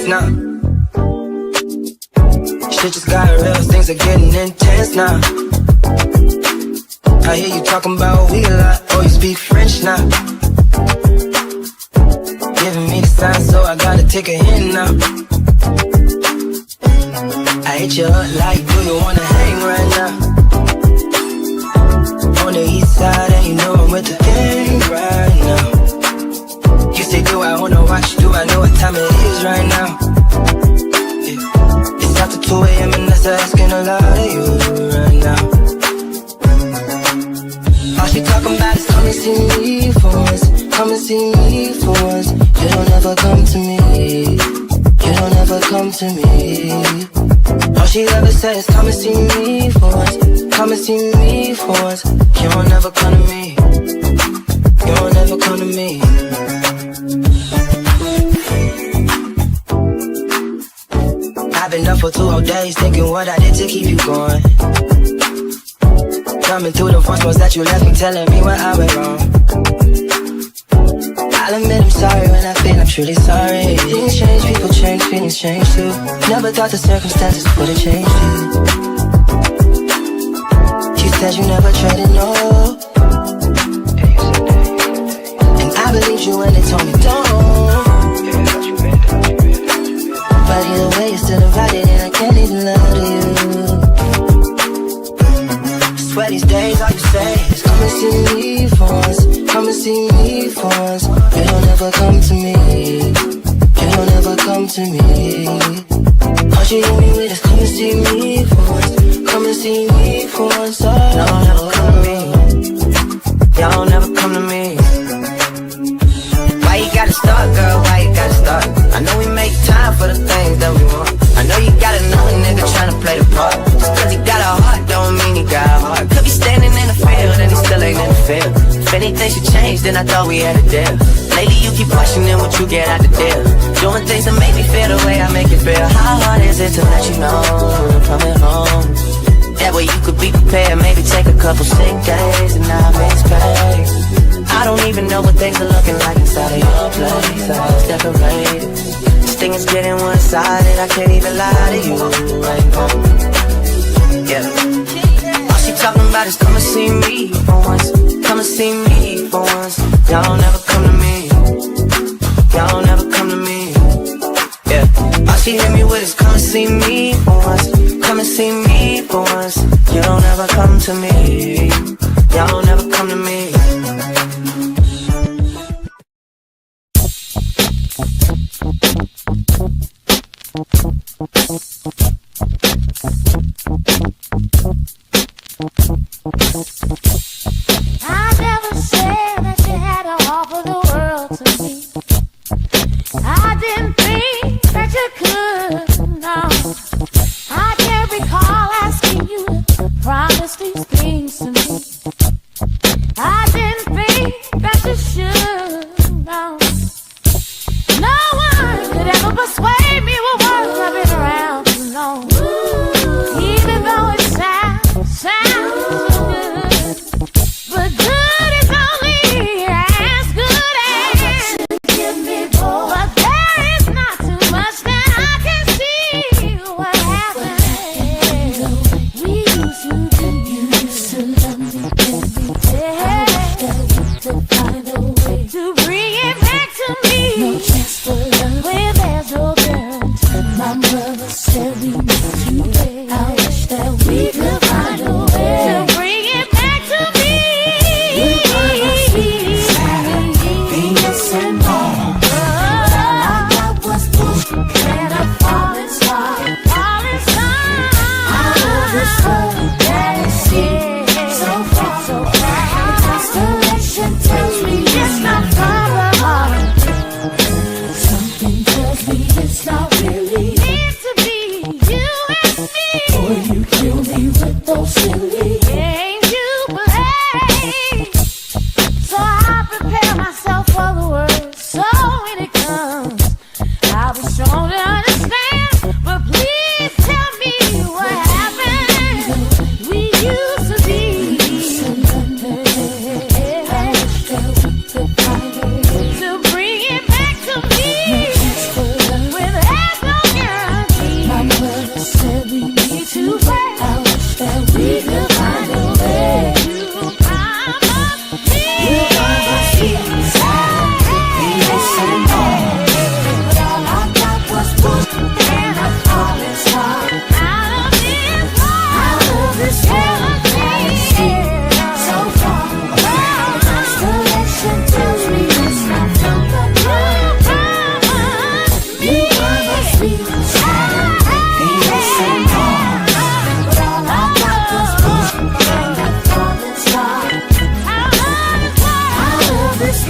now. Shit just got real, things are getting intense now. I hear you talking about we a lot, oh you speak French now. Giving me the sign, so I gotta take a hint now. I hit you up like, do you wanna hang right now? On the east side, and you know I'm with the gang right now. You say, do I wanna watch, do I know what time it is right now? Yeah. It's after 2 a.m. and that's asking a lot of you right now. All she talking about is come and see me for once, come and see me for once. You don't ever come to me, you don't ever come to me. All she ever says, come and see me for once, come and see me for once. You don't ever come to me, you don't ever come to me. I've been up for 2 whole days, thinking what I did to keep you going. Coming through the voice notes that you left me, telling me what I went wrong. I'll admit I'm sorry when I feel I'm truly sorry. Things change, people change, feelings change too. Never thought the circumstances would have changed you. You said you never traded, no. And I believed you when they told me don't. But either way you're still invited and I can't even lie to you. Swear these days all you say is come and see me for once, come and see me for once. You don't ever come to me, you don't ever come to me. All you hear me with is come and see me for once, come and see me for once. Oh, y'all never come to me, y'all never come to me. Why you gotta start, girl, why you gotta start? I know we make time for the things that we want. I know you got a lonely nigga tryna play the part. Just cause he got a heart don't mean he got a heart. Could be standing in the field and he still ain't in the field. If anything should change, then I thought we had a deal. Lately you keep questioning what you get out the deal. Doing things that make me feel the way I make you feel. How hard is it to let you know I'm coming home? That way you could be prepared, maybe take a couple sick days and not make space. I don't even know what things are looking like inside of your place. I was decorated. This thing is getting one-sided, I can't even lie to you right now. Yeah. All she talking about is come and see me for once, come and see me for once. Y'all never come to me, y'all never come to me. Yeah. All she hit me with is come and see me for once, come and see me for once. You don't ever come to me, y'all never come to me. I never said that you had to offer the world to me. I didn't think that you could, no. I can't recall asking you to promise these things to me. I didn't think that you should, no. No one could ever persuade me with words I've been around too long. Even though it sounds good, but good is only as good as give me more. But there is not too much that I can see what happened. We used to do, you used to love me every day. I wish that we could find a way to bring it back to me. No chance for love where there's no guarantee. My brother said we need to wait. I wish that we could find a way to bring it back to me. Venus and Mars. I was bullshit and a falling star. Falling star. I love this world that is seen so far, so far. The constellation tells me it's not far apart. Something tells me it's not really meant to be you and me. Or you kill me with those silly games you play. So I prepare myself for the worst. So when it comes, I'll be strong to understand. But please tell me what happened. We used to be. I wish that we could find a way.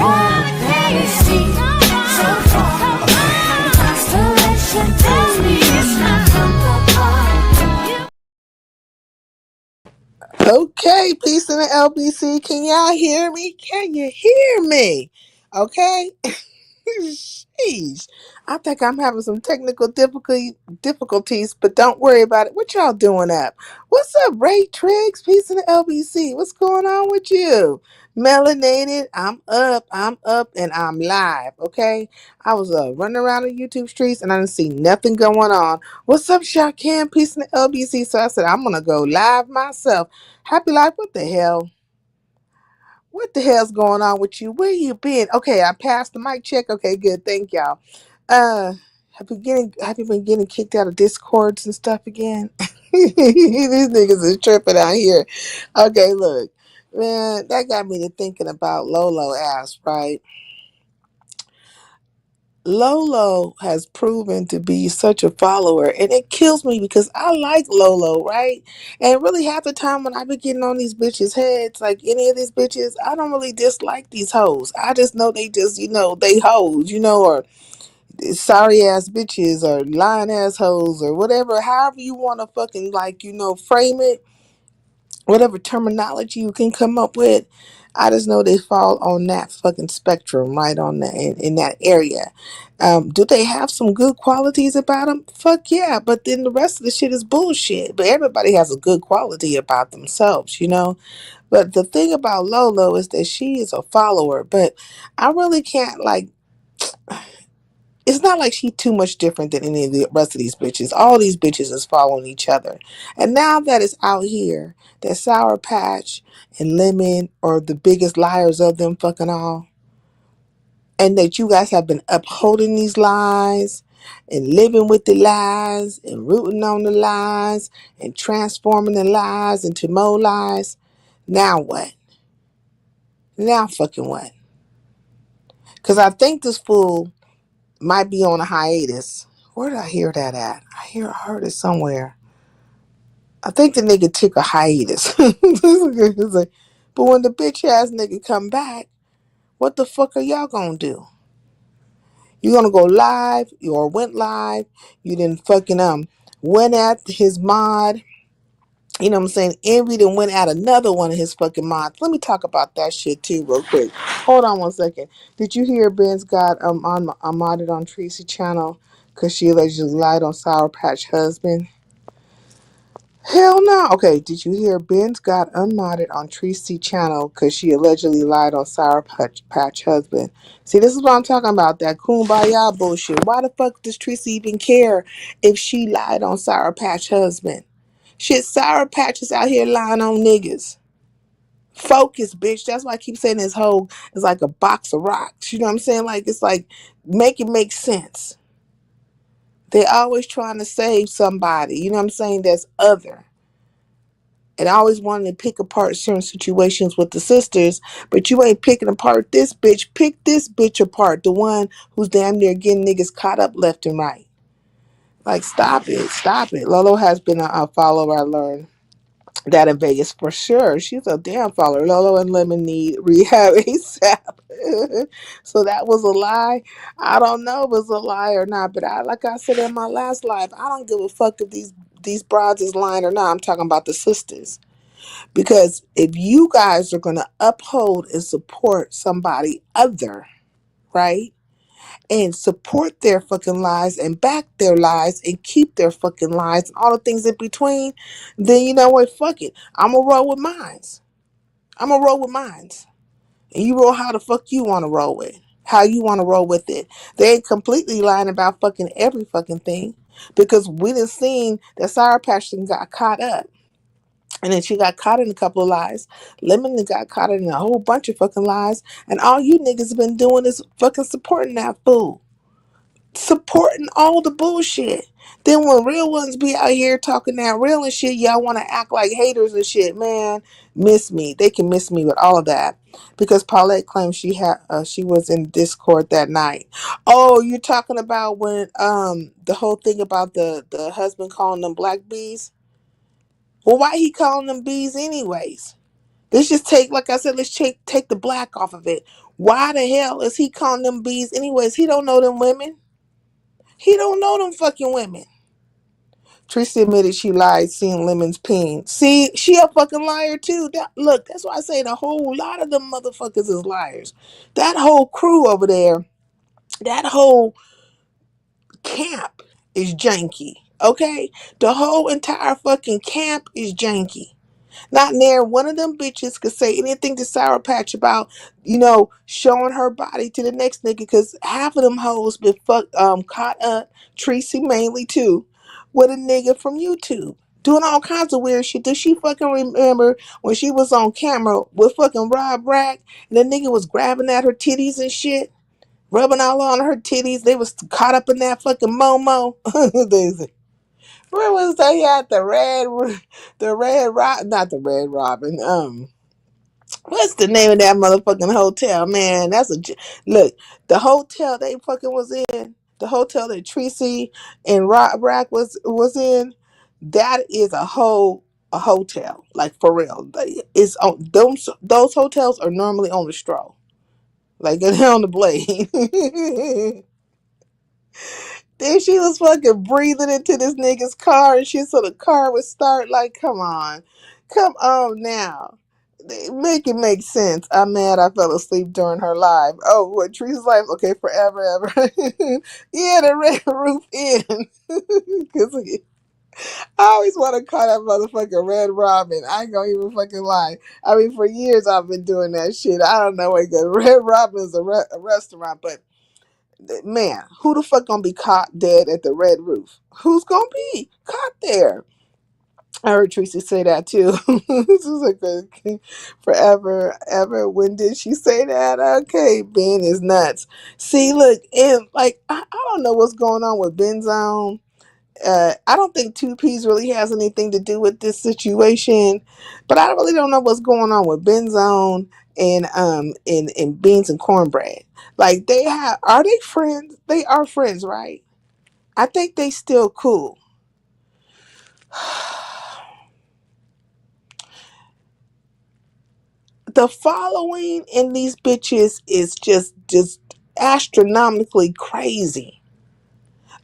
can you see so far? The constellation tells me it's not from the heart. Okay, peace in the LBC. Can y'all hear me? Can you hear me? Okay. Sheesh. I think I'm having some technical difficulties, but don't worry about it. What y'all doing up? What's up, Ray Triggs? Peace in the LBC. What's going on with you? Melanated, I'm up, and I'm live, okay? I was running around the YouTube streets and I didn't see nothing going on. What's up, Shakim? Peace in the LBC. So I said, I'm going to go live myself. Happy life, what the hell? What the hell's going on with you? Where you been? Okay, I passed the mic check. Okay, good. Thank y'all. Uh, have you been getting kicked out of Discords and stuff again? These niggas is tripping out here. Okay, look, man, that got me to thinking about Lolo ass, right? Lolo has proven to be such a follower, and it kills me because I like Lolo, right? And really, half the time when I be getting on these bitches' heads, like any of these bitches, I don't really dislike these hoes. I just know they just, they hoes, or sorry ass bitches or lying ass hoes or whatever, however you want to fucking frame it, whatever terminology you can come up with. I just know they fall on that fucking spectrum, right on that in that area. Do they have some good qualities about them? Fuck yeah, but then the rest of the shit is bullshit. But everybody has a good quality about themselves. But the thing about Lolo is that she is a follower, but I really can't it's not like she too much different than any of the rest of these bitches. All these bitches is following each other. And now that it's out here that Sour Patch and Lemon are the biggest liars of them fucking all, and that you guys have been upholding these lies and living with the lies and rooting on the lies and transforming the lies into more lies, now what? Now fucking what? Because I think this fool might be on a hiatus. Where did I hear that at? I heard it somewhere. I think the nigga took a hiatus. It's like, but when the bitch ass nigga come back, what the fuck are y'all gonna do? You gonna go live or went live? You didn't fucking went at his mod. You know what I'm saying? Envy then went at another one of his fucking mods. Let me talk about that shit too real quick. Hold on one second. Did you hear Ben's got modded on Tracy channel because she allegedly lied on Sour Patch husband? Hell no. Okay, did you hear Ben's got unmodded on Tracy channel because she allegedly lied on Sour Patch husband? See, this is what I'm talking about, that kumbaya bullshit. Why the fuck does Tracy even care if she lied on Sour Patch husband? Shit, Sour Patch is out here lying on niggas. Focus, bitch. That's why I keep saying this whole is like a box of rocks. You know what I'm saying? Like, it's like, make it make sense. They're always trying to save somebody, you know what I'm saying, that's other. And I always wanted to pick apart certain situations with the sisters, but you ain't picking apart this bitch. Pick this bitch apart, the one who's damn near getting niggas caught up left and right. Like, stop it, stop it. Lolo has been a follower, I learned that in Vegas for sure. She's a damn follower. Lolo and Lemon need rehab ASAP. So that was a lie. I don't know if it was a lie or not, but like I said in my last live, I don't give a fuck if these broads is lying or not. I'm talking about the sisters. Because if you guys are going to uphold and support somebody other, right? And support their fucking lies and back their lies and keep their fucking lies and all the things in between, then you know what? Fuck it. I'm going to roll with mines. I'm going to roll with mines. And you roll how the fuck you want to roll with. How you want to roll with it. They ain't completely lying about fucking every fucking thing. Because we done seen that Sour Patch got caught up. And then she got caught in a couple of lies. Lemon got caught in a whole bunch of fucking lies. And all you niggas have been doing is fucking supporting that fool. Supporting all the bullshit. Then when real ones be out here talking that real and shit, y'all want to act like haters and shit. Man, miss me. They can miss me with all of that. Because Paulette claims she was in Discord that night. Oh, you're talking about when the whole thing about the husband calling them black bees? Well, why he calling them bees anyways? Let's just take, like I said, let's take the black off of it. Why the hell is he calling them bees anyways? He don't know them women. He don't know them fucking women. Tracy admitted she lied seeing Lemon's peen. See, she a fucking liar too. Look, that's why I say the whole lot of them motherfuckers is liars. That whole crew over there, that whole camp is janky. Okay? The whole entire fucking camp is janky. Not near one of them bitches could say anything to Sour Patch about, showing her body to the next nigga, because half of them hoes been caught up, Tracy mainly too, with a nigga from YouTube. Doing all kinds of weird shit. Does she fucking remember when she was on camera with fucking Rob Rack and the nigga was grabbing at her titties and shit? Rubbing all on her titties. They was caught up in that fucking Momo. Where was they at? Not the Red Robin. What's the name of that motherfucking hotel, man? Look. The hotel they fucking was in, the hotel that Tracy and Rack was in. That is a hotel, like for real. It's on those hotels are normally on the stroll, like they're on the blade. Then she was fucking breathing into this nigga's car and shit, so the car would start. Like, come on. Come on now. Make it make sense. I'm mad I fell asleep during her live. Oh, what, Teresa's life? Okay, forever, ever. Yeah, the Red Roof Inn. Because I always want to call that motherfucker Red Robin. I ain't gonna even fucking lie. I mean, for years I've been doing that shit. I don't know what Red Robin is a restaurant, but man, who the fuck gonna be caught dead at the Red Roof? Who's gonna be caught there? I heard Tracy say that too. This is like forever, ever. When did she say that? Okay, Ben is nuts. See, look, and like I don't know what's going on with Ben's on. I don't think Two P's really has anything to do with this situation, but I really don't know what's going on with Benzone and Beans and Cornbread. Like are they friends? They are friends, right? I think they still cool. The following in these bitches is just astronomically crazy.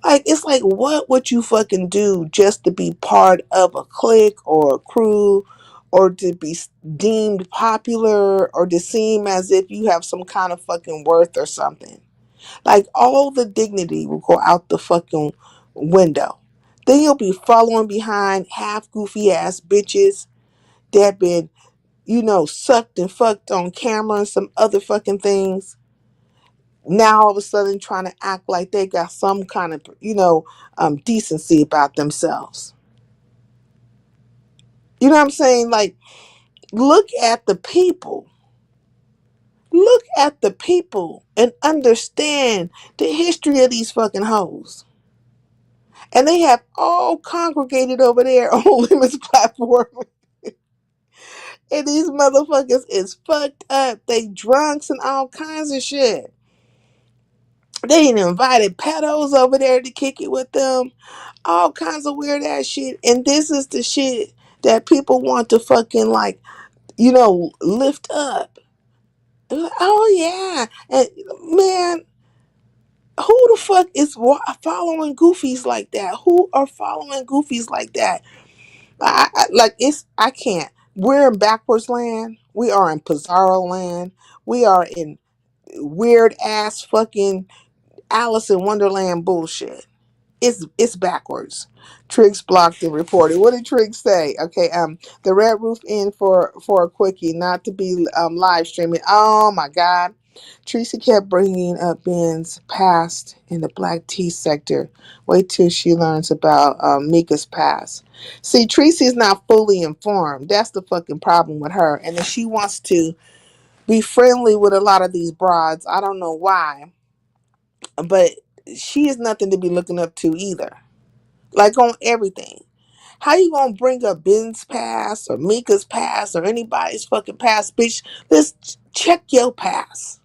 Like, it's like, what would you fucking do just to be part of a clique or a crew, or to be deemed popular, or to seem as if you have some kind of fucking worth or something? Like, all the dignity will go out the fucking window. Then you'll be following behind half goofy ass bitches that been, sucked and fucked on camera and some other fucking things. Now all of a sudden trying to act like they got some kind of, decency about themselves. You know what I'm saying? Like, look at the people. Look at the people and understand the history of these fucking hoes. And they have all congregated over there on Lemon's platform. And these motherfuckers is fucked up. They drunks and all kinds of shit. They ain't invited pedos over there to kick it with them. All kinds of weird ass shit. And this is the shit that people want to fucking lift up. Oh yeah. And man, who the fuck is following goofies like that? Who are following goofies like that? I can't. We're in backwards land. We are in Pizarro land. We are in weird ass fucking Alice in Wonderland bullshit. It's backwards. Triggs blocked and reported. What did Triggs say? Okay, the Red Roof Inn for a quickie, not to be live streaming. Oh my God. Tracy kept bringing up Ben's past in the black tea sector. Wait till she learns about Mika's past. See, Tracy's not fully informed. That's the fucking problem with her. And if she wants to be friendly with a lot of these broads, I don't know why, but she is nothing to be looking up to either. Like, on everything. How you gonna bring up Ben's past or Mika's past or anybody's fucking past, bitch? Let's check your past.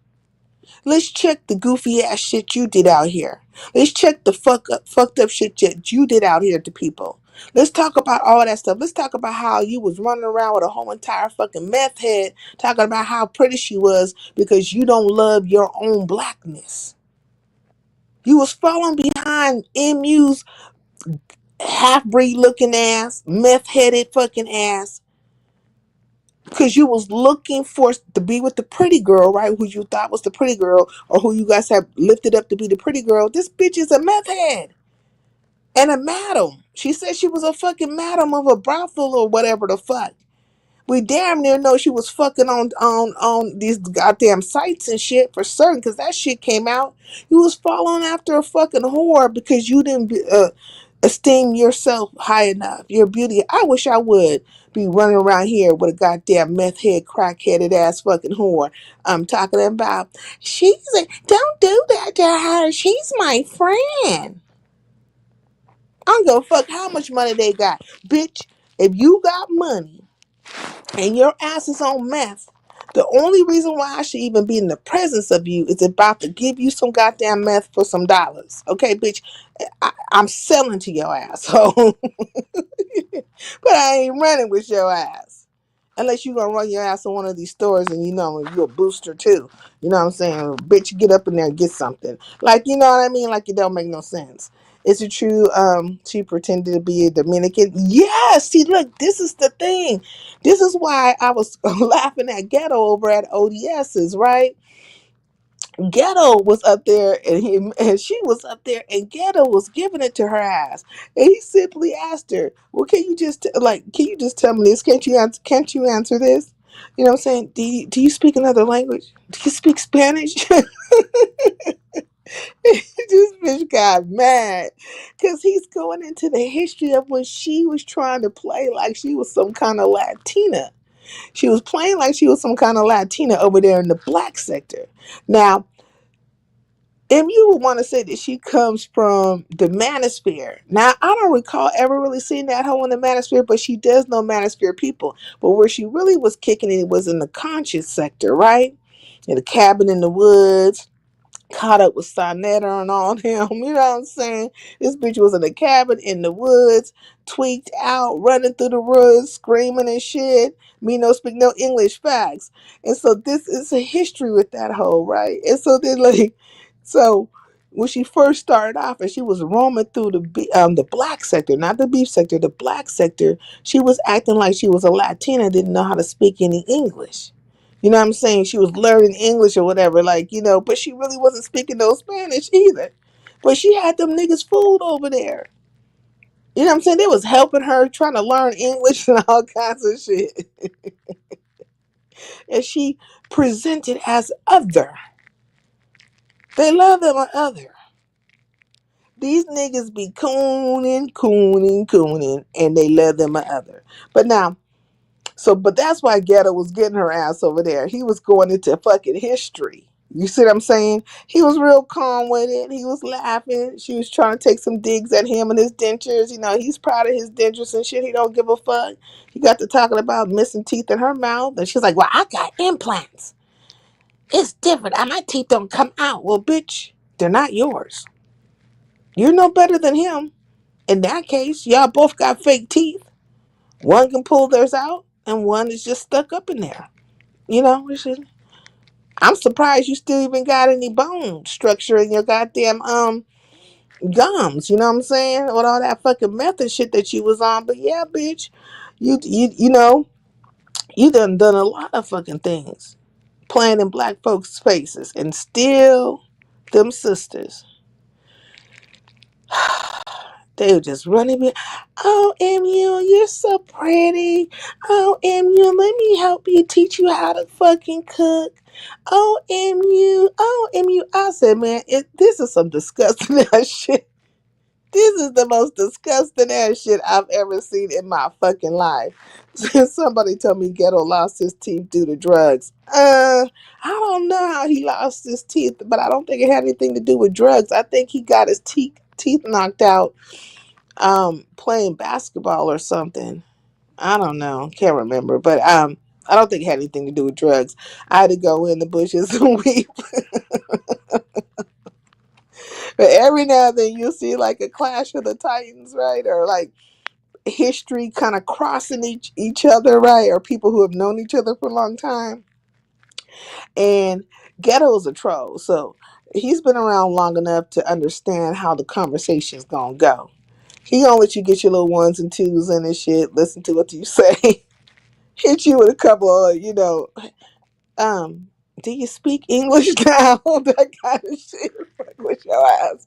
Let's check the goofy ass shit you did out here. Let's check the fucked up shit that you did out here to people. Let's talk about all that stuff. Let's talk about how you was running around with a whole entire fucking meth head, talking about how pretty she was because you don't love your own blackness. You was falling behind MU's half-breed looking ass, meth-headed fucking ass, because you was looking for to be with the pretty girl, right? Who you thought was the pretty girl, or who you guys have lifted up to be the pretty girl. This bitch is a meth head and a madam. She said she was a fucking madam of a brothel or whatever the fuck. We damn near know she was fucking on these goddamn sites and shit for certain, because that shit came out. You was following after a fucking whore because you didn't esteem yourself high enough. Your beauty. I wish I would be running around here with a goddamn meth head, crack-headed ass fucking whore. I'm talking about, don't do that to her. She's my friend. I don't give a fuck how much money they got. Bitch, if you got money and your ass is on meth, the only reason why I should even be in the presence of you is about to give you some goddamn meth for some dollars. Okay, bitch? I'm selling to your ass. So, but I ain't running with your ass. Unless you gonna run your ass in one of these stores and you know you're a booster too. You know what I'm saying? Bitch, get up in there and get something. Like, you know what I mean? Like, it don't make no sense. Is it true she pretended to be a Dominican? Yes. See, look, this is the thing. This is why I was laughing at Ghetto over at ODS's, right? Ghetto was up there and she was up there and Ghetto was giving it to her ass. And he simply asked her, well, can you just tell me this? Can't you answer this? You know what I'm saying? Do you speak another language? Do you speak Spanish? This bitch got mad because he's going into the history of when she was trying to play like she was some kind of Latina. She was playing like she was some kind of Latina over there in the black sector. Now, if you would want to say that she comes from the manosphere. Now, I don't recall ever really seeing that hoe in the manosphere, but she does know manosphere people. But where she really was kicking it was in the conscious sector, right? In the cabin in the woods, caught up with Sonetta and all him. You know what I'm saying? This bitch was in a cabin in the woods, tweaked out, running through the woods, screaming and shit. Me no speak no English facts. And so this is a history with that hoe, right? And so then so when she first started off and she was roaming through the black sector, not the beef sector, the black sector, she was acting like she was a Latina, didn't know how to speak any English. You know what I'm saying? She was learning English or whatever, but she really wasn't speaking no Spanish either. But she had them niggas fooled over there. You know what I'm saying? They was helping her, trying to learn English and all kinds of shit. And she presented as other. They love them or other. These niggas be cooning, and they love them or other. But now, but that's why Ghetto was getting her ass over there. He was going into fucking history. You see what I'm saying? He was real calm with it. He was laughing. She was trying to take some digs at him and his dentures. You know, he's proud of his dentures and shit. He don't give a fuck. He got to talking about missing teeth in her mouth. And she's like, well, I got implants. It's different. My teeth don't come out. Well, bitch, they're not yours. You're no better than him. In that case, y'all both got fake teeth. One can pull theirs out and one is just stuck up in there. You know, I'm surprised you still even got any bone structure in your goddamn gums. You know what I'm saying? With all that fucking method shit that you was on. But yeah, bitch, you know, you done a lot of fucking things. Playing in black folks' faces. And still, them sisters, they were just running me. Oh, MU, you're so pretty. Oh, MU, let me help you, teach you how to fucking cook. Oh, MU. Oh, MU. I said, man, this is some disgusting ass shit. This is the most disgusting ass shit I've ever seen in my fucking life. Somebody told me Ghetto lost his teeth due to drugs. I don't know how he lost his teeth, but I don't think it had anything to do with drugs. I think he got his teeth knocked out playing basketball or something. I don't know. Can't remember. But I don't think it had anything to do with drugs. I had to go in the bushes and weep. But every now and then you'll see like a Clash of the Titans, right? Or like history kind of crossing each other, right? Or people who have known each other for a long time. And Ghetto's a troll. So he's been around long enough to understand how the conversation's gonna go. He gonna let you get your little ones and twos in and shit, listen to what you say, hit you with a couple of, um, do you speak English now? That kind of shit. Fuck with your ass.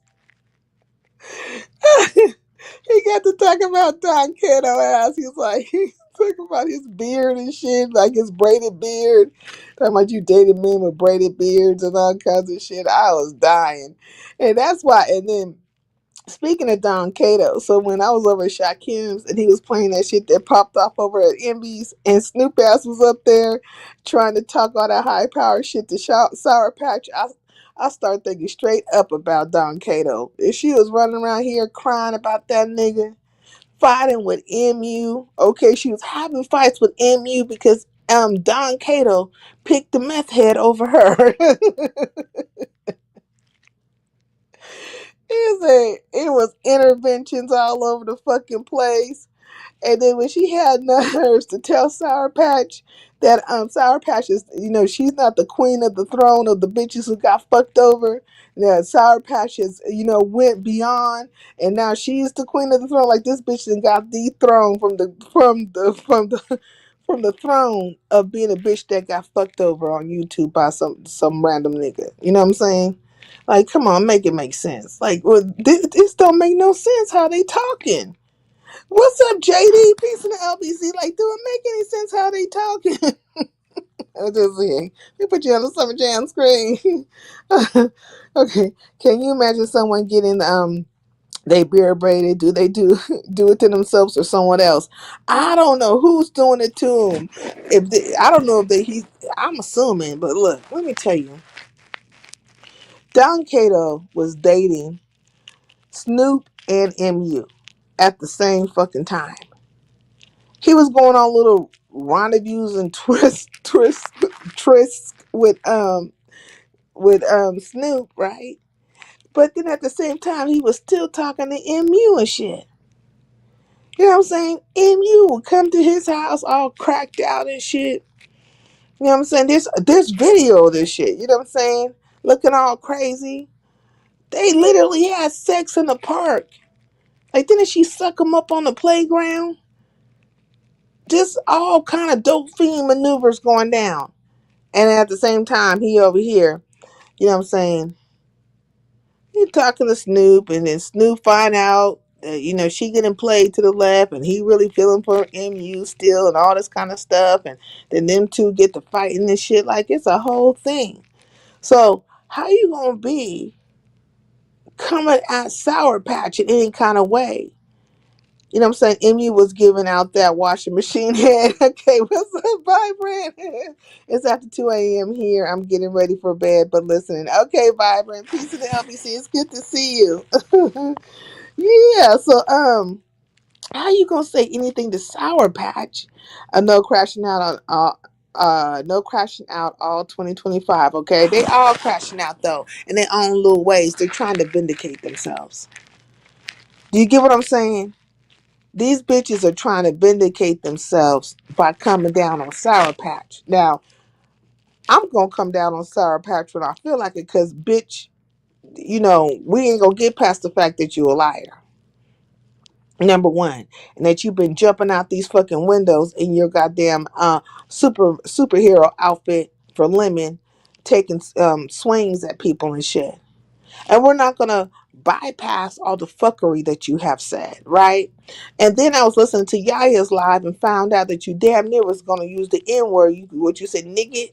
He got to talk about Don Kato ass. He's like, he's talking about his beard and shit, like his braided beard. Talking about you dated men with braided beards and all kinds of shit. I was dying. And that's why, and then speaking of Don Cato, so when I was over at Shakim's and he was playing that shit that popped off over at Envy's and Snoop Ass was up there trying to talk all that high power shit to Sour Patch, I started thinking straight up about Don Cato. If she was running around here crying about that nigga, fighting with MU, okay, she was having fights with MU because Don Cato picked the meth head over her. It was interventions all over the fucking place. And then when she had nerves to tell Sour Patch that Sour Patch is, she's not the queen of the throne of the bitches who got fucked over. That Sour Patch has, went beyond, and now she's the queen of the throne. Like this bitch done got dethroned from the throne of being a bitch that got fucked over on YouTube by some random nigga. You know what I'm saying? Like, come on, make it make sense. Like, well, this don't make no sense how they talking. What's up, JD? Peace in the LBC. Like, do it make any sense how they talking? I'm just saying. They put you on the Summer Jam screen. Okay. Can you imagine someone getting they beard braided? Do they do it to themselves or someone else? I don't know who's doing it to them. I don't know if I'm assuming, but look, let me tell you. Don Cato was dating Snoop and MU at the same fucking time. He was going on little rendezvous and trysts with Snoop, right? But then at the same time, he was still talking to MU and shit. You know what I'm saying? MU would come to his house all cracked out and shit. You know what I'm saying? There's video of this shit. You know what I'm saying? Looking all crazy. They literally had sex in the park. Like, didn't she suck him up on the playground? Just all kind of dope fiend maneuvers going down. And at the same time, he over here, you know what I'm saying? He talking to Snoop, and then Snoop find out that, she getting played to the left, and he really feeling for MU still, and all this kind of stuff. And then them two get to fighting and shit. Like, it's a whole thing. So, how you gonna be coming at Sour Patch in any kind of way? You know what I'm saying? MU was giving out that washing machine head. Okay, what's up, Vibrant? It's after 2 a.m. here. I'm getting ready for bed, but listening. Okay, Vibrant. Peace to the LBC. It's good to see you. Yeah, so, how you gonna say anything to Sour Patch? No crashing out on no crashing out all 2025, okay? They all crashing out, though, in their own little ways. They're trying to vindicate themselves. Do you get what I'm saying? These bitches are trying to vindicate themselves by coming down on Sour Patch. Now, I'm going to come down on Sour Patch when I feel like it because, bitch, we ain't going to get past the fact that you a liar. Number one. And that you've been jumping out these fucking windows in your goddamn superhero outfit for Lemon, taking swings at people and shit. And we're not going to bypass all the fuckery that you have said, right? And then I was listening to Yaya's live and found out that you damn near was going to use the N word, what you said, nigga.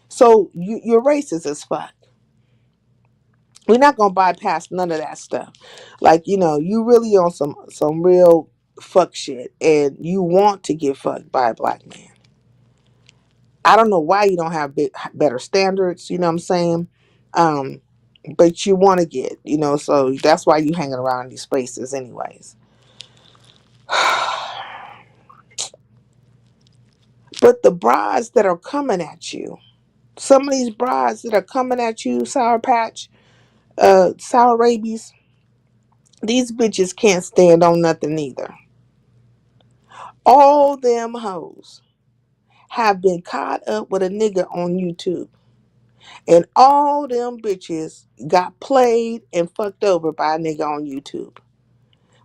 So you're racist as fuck. We're not going to bypass none of that stuff. Like, you really on some real fuck shit and you want to get fucked by a black man. I don't know why you don't have better standards, you know what I'm saying? But you want to get, so that's why you hanging around these spaces anyways. But the brides that are coming at you, some of these brides that are coming at you, Sour Patch, Sour Rabies, these bitches can't stand on nothing either. All them hoes have been caught up with a nigga on YouTube. And all them bitches got played and fucked over by a nigga on YouTube.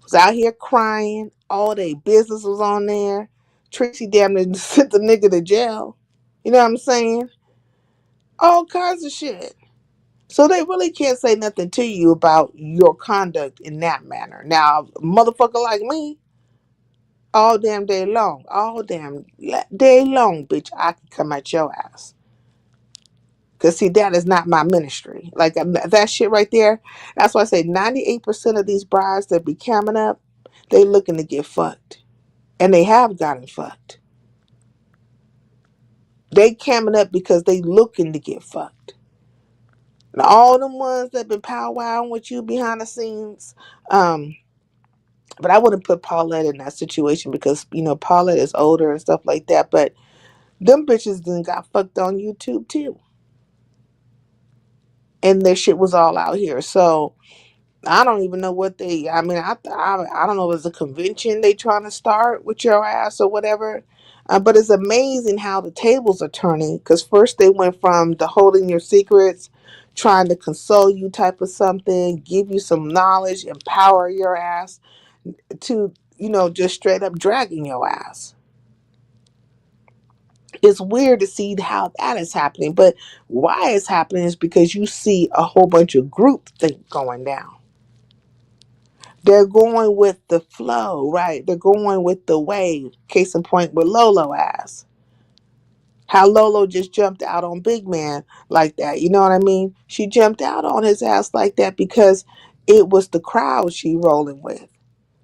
Was out here crying. All their business was on there. Tracy damn near sent the nigga to jail. You know what I'm saying? All kinds of shit. So they really can't say nothing to you about your conduct in that manner. Now, a motherfucker like me, all damn day long, all damn day long, bitch, I can come at your ass. Because, see, that is not my ministry. Like, that shit right there, that's why I say 98% of these brides that be coming up, they looking to get fucked. And they have gotten fucked. They coming up because they looking to get fucked. And all them ones that been powwowing with you behind the scenes, but I wouldn't put Paulette in that situation because, Paulette is older and stuff like that. But them bitches then got fucked on YouTube too. And their shit was all out here. So I don't even know what I don't know if it's a convention they trying to start with your ass or whatever. But it's amazing how the tables are turning. Because first they went from the holding your secrets, trying to console you type of something, give you some knowledge, empower your ass, to, just straight up dragging your ass. It's weird to see how that is happening. But why it's happening is because you see a whole bunch of groupthink going down. They're going with the flow, right? They're going with the wave. Case in point with Lolo ass. How Lolo just jumped out on Big Man like that. You know what I mean? She jumped out on his ass like that because it was the crowd she rolling with.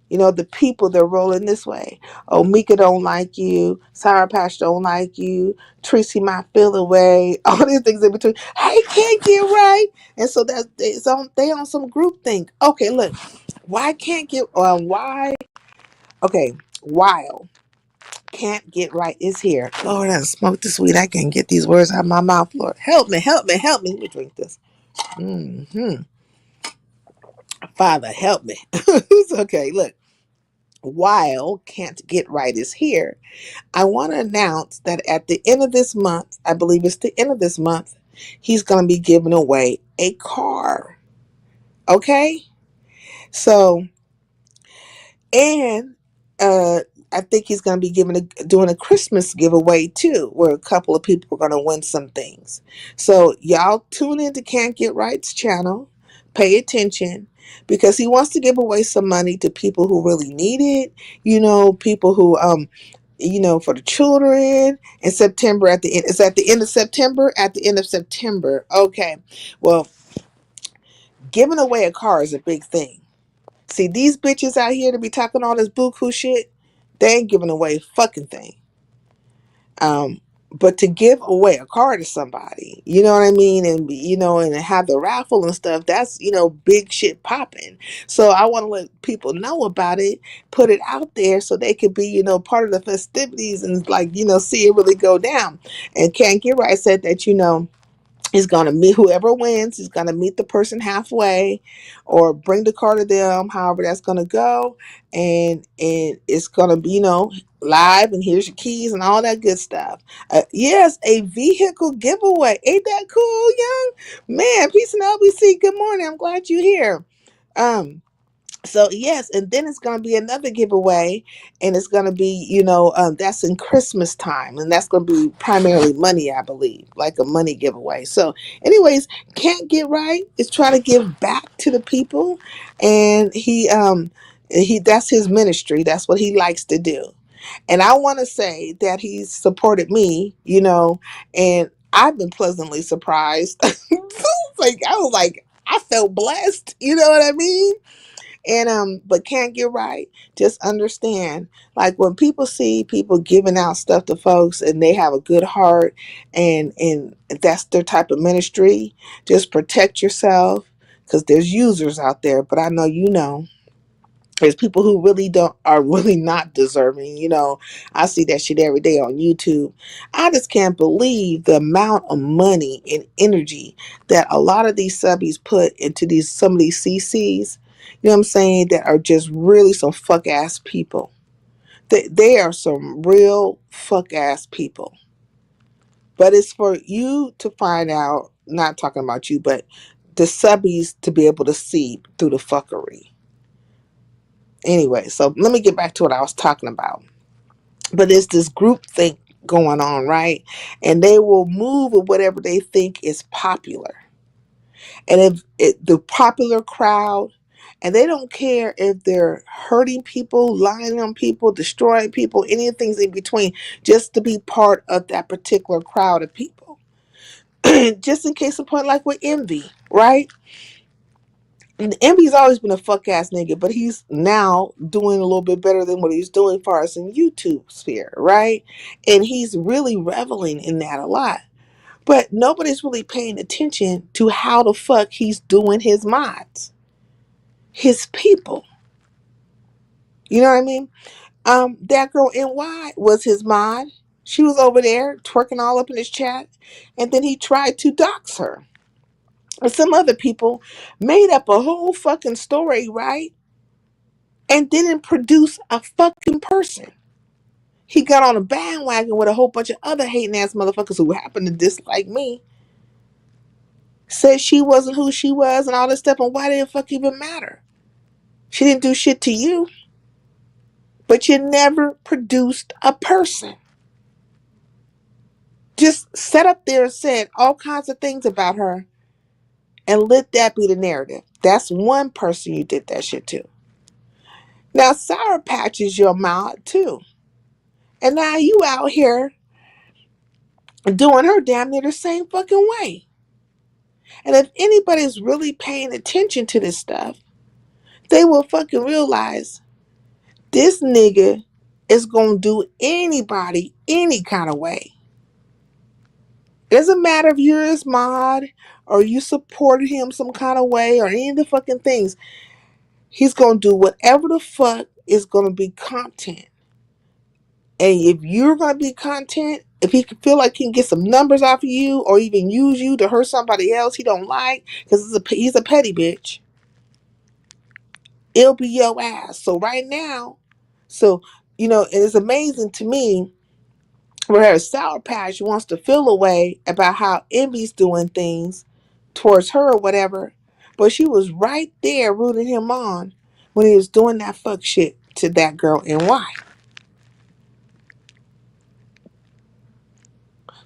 The people that are rolling this way. Oh, Mika don't like you. Sour Patch don't like you. Tracy might feel away. All these things in between. Hey, can't get right. And so they on some group think. Okay, look. Why can't get why? Okay, while can't get right is here. Lord, I smoked this weed. I can't get these words out of my mouth. Lord, help me, help me, help me. Let me drink this. Father, help me. Okay, look. While can't get right is here, I want to announce that at the end of this month, I believe it's the end of this month, he's going to be giving away a car. Okay? So, and I think he's going to be doing a Christmas giveaway too, where a couple of people are going to win some things. So y'all tune into Can't Get Right's channel, pay attention, because he wants to give away some money to people who really need it. People who for the children in September at the end. Is at the end of September? At the end of September. Okay. Well, giving away a car is a big thing. See, these bitches out here to be talking all this buku shit, they ain't giving away a fucking thing. But to give away a car to somebody, you know what I mean? And, and have the raffle and stuff, that's, big shit popping. So I want to let people know about it, put it out there so they could be, part of the festivities and see it really go down. And Can't Get Right said that, he's going to meet whoever wins. He's going to meet the person halfway or bring the car to them, however that's going to go. And it's going to be, live, and here's your keys and all that good stuff. Yes, a vehicle giveaway. Ain't that cool, young man? Peace and LBC. Good morning. I'm glad you're here. So yes, and then it's going to be another giveaway, and it's going to be, that's in Christmas time, and that's going to be primarily money, I believe, like a money giveaway. So anyways, Can't Get Right is trying to give back to the people, and he that's his ministry. That's what he likes to do. And I want to say that he's supported me, and I've been pleasantly surprised. I felt blessed, you know what I mean? And but Can't Get Right, just understand, like, when people see people giving out stuff to folks and they have a good heart, and that's their type of ministry, just protect yourself, because there's users out there. But I know, there's people who are really not deserving. I see that shit every day on YouTube. I just can't believe the amount of money and energy that a lot of these subbies put into some of these CCs. You know what I'm saying? That are just really some fuck ass people. They are some real fuck ass people. But it's for you to find out, not talking about you, but the subbies to be able to see through the fuckery. Anyway, so let me get back to what I was talking about. But it's this group think going on, right? And they will move with whatever they think is popular. And if the popular crowd, and they don't care if they're hurting people, lying on people, destroying people, any of things in between, just to be part of that particular crowd of people. Just in case of point, like with Envy, right? And Envy's always been a fuck ass nigga, but he's now doing a little bit better than what he's doing for us in YouTube sphere, right? And he's really reveling in that a lot. But nobody's really paying attention to how the fuck he's doing his mods, his people. You know what I mean? That girl NY was his mod. She was over there twerking all up in his chat, and then he tried to dox her. And some other people made up a whole fucking story, right? And didn't produce a fucking person. He got on a bandwagon with a whole bunch of other hating ass motherfuckers who happened to dislike me. Said she wasn't who she was and all this stuff, and why did it fuck even matter? She didn't do shit to you, but you never produced a person. Just sat up there and said all kinds of things about her and let that be the narrative. That's one person you did that shit to. Now Sour Patch is your mod too. And now you out here doing her damn near the same fucking way. And if anybody's really paying attention to this stuff, they will fucking realize this nigga is gonna do anybody any kind of way. It doesn't matter if you're his mod or you supported him some kind of way or any of the fucking things. He's gonna do whatever the fuck is gonna be content. And if you're gonna be content, if he can feel like he can get some numbers off of you or even use you to hurt somebody else he don't like, because he's a petty bitch, it'll be your ass. So right now, it's amazing to me where Sour Patch wants to feel a way about how Envy's doing things towards her or whatever, but she was right there rooting him on when he was doing that fuck shit to that girl NY.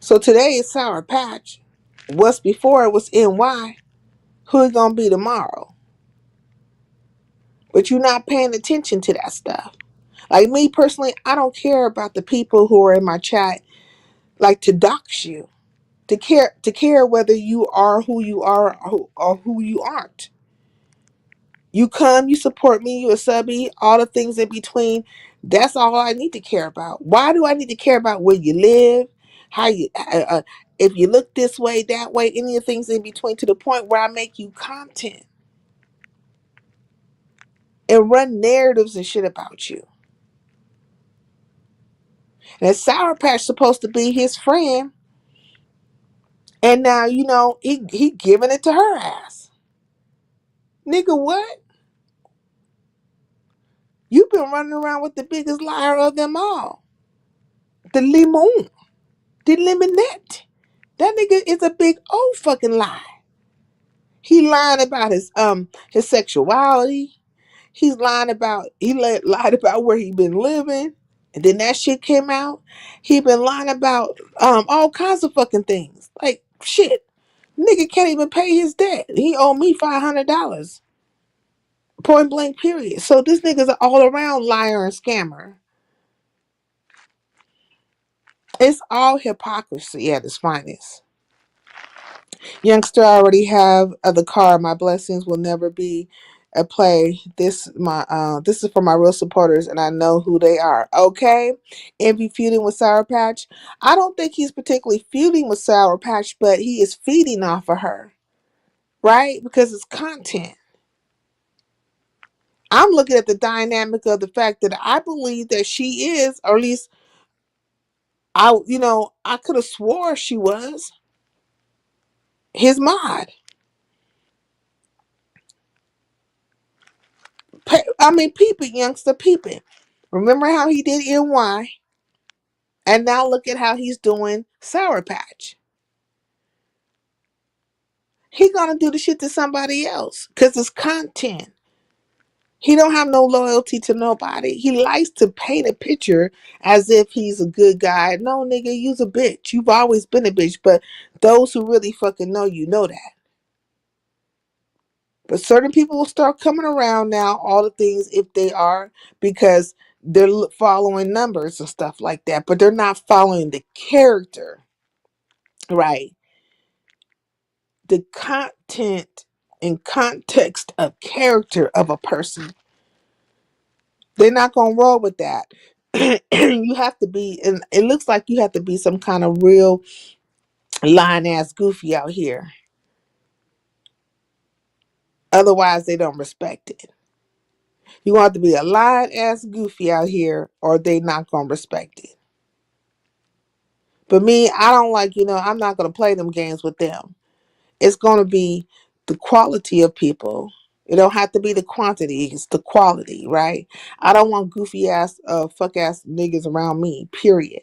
So today is Sour Patch. What's before it was NY. Who it gonna be tomorrow? But you're not paying attention to that stuff. Like me personally, I don't care about the people who are in my chat like to dox you. To care whether you are who you are or who you aren't. You come, you support me, you a subby, all the things in between. That's all I need to care about. Why do I need to care about where you live, how you, if you look this way, that way, any of the things in between, to the point where I make you content and run narratives and shit about you. And Sour Patch supposed to be his friend, and now he giving it to her ass. Nigga, what? You've been running around with the biggest liar of them all. The limon. The limonette. That nigga is a big old fucking lie. He lying about his sexuality. He lied about where he been living. And then that shit came out. He been lying about all kinds of fucking things. Like shit. Nigga can't even pay his debt. He owe me $500. Point blank period. So this nigga's an all around liar and scammer. It's all hypocrisy at its finest. Youngster, I already have the card. My blessings will never be a play. This is for my real supporters, and I know who they are. Okay, Envy feuding with Sour Patch. I don't think he's particularly feuding with Sour Patch, but he is feeding off of her, right? Because it's content. I'm looking at the dynamic of the fact that I believe that she is, or at least I could have swore she was his mod. I mean, peep it, youngster, peep it. Remember how he did NY? And now look at how he's doing Sour Patch. He gonna do the shit to somebody else because it's content. He don't have no loyalty to nobody. He likes to paint a picture as if he's a good guy. No, nigga, you's a bitch. You've always been a bitch. But those who really fucking know you know that. But certain people will start coming around now, all the things if they are, because they're following numbers and stuff like that. But they're not following the character, right? The content and context of character of a person. They're not gonna roll with that. You have to be, and it looks like you have to be some kind of real lying ass goofy out here. Otherwise, they don't respect it. You want to be a lying ass goofy out here, or they not gonna respect it. But me, I don't like. I'm not gonna play them games with them. It's gonna be the quality of people. It don't have to be the quantity. It's the quality, right? I don't want goofy ass, fuck ass niggas around me. Period.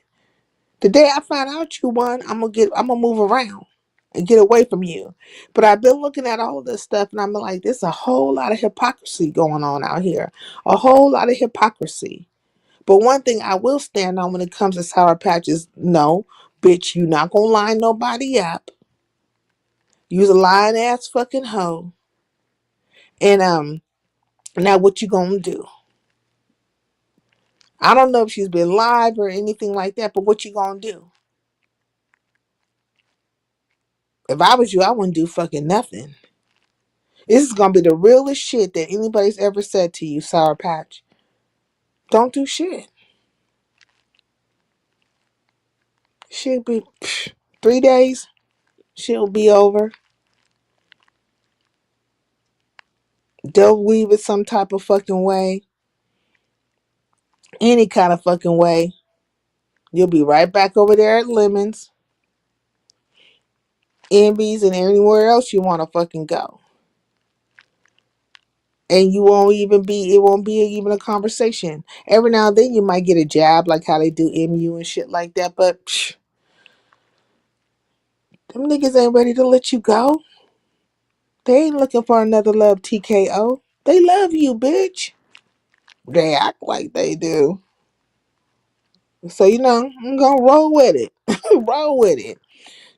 The day I find out you won, I'm gonna move around and get away from you. But I've been looking at all of this stuff and I'm like, there's a whole lot of hypocrisy going on out here. A whole lot of hypocrisy. But one thing I will stand on when it comes to Sour Patch is no, bitch, you not gonna line nobody up. You's a lying ass fucking hoe. And now what you gonna do? I don't know if she's been live or anything like that, but what you gonna do? If I was you, I wouldn't do fucking nothing. This is gonna be the realest shit that anybody's ever said to you, Sour Patch. Don't do shit. She'll be 3 days. She'll be over. They'll weave it some type of fucking way. Any kind of fucking way. You'll be right back over there at Lemons, Envy's, and anywhere else you want to fucking go. And you won't even be, it won't be even a conversation. Every now and then you might get a jab like how they do MU and shit like that, but them niggas ain't ready to let you go. They ain't looking for another love TKO. They love you, bitch. They act like they do. So, I'm going to roll with it. Roll with it.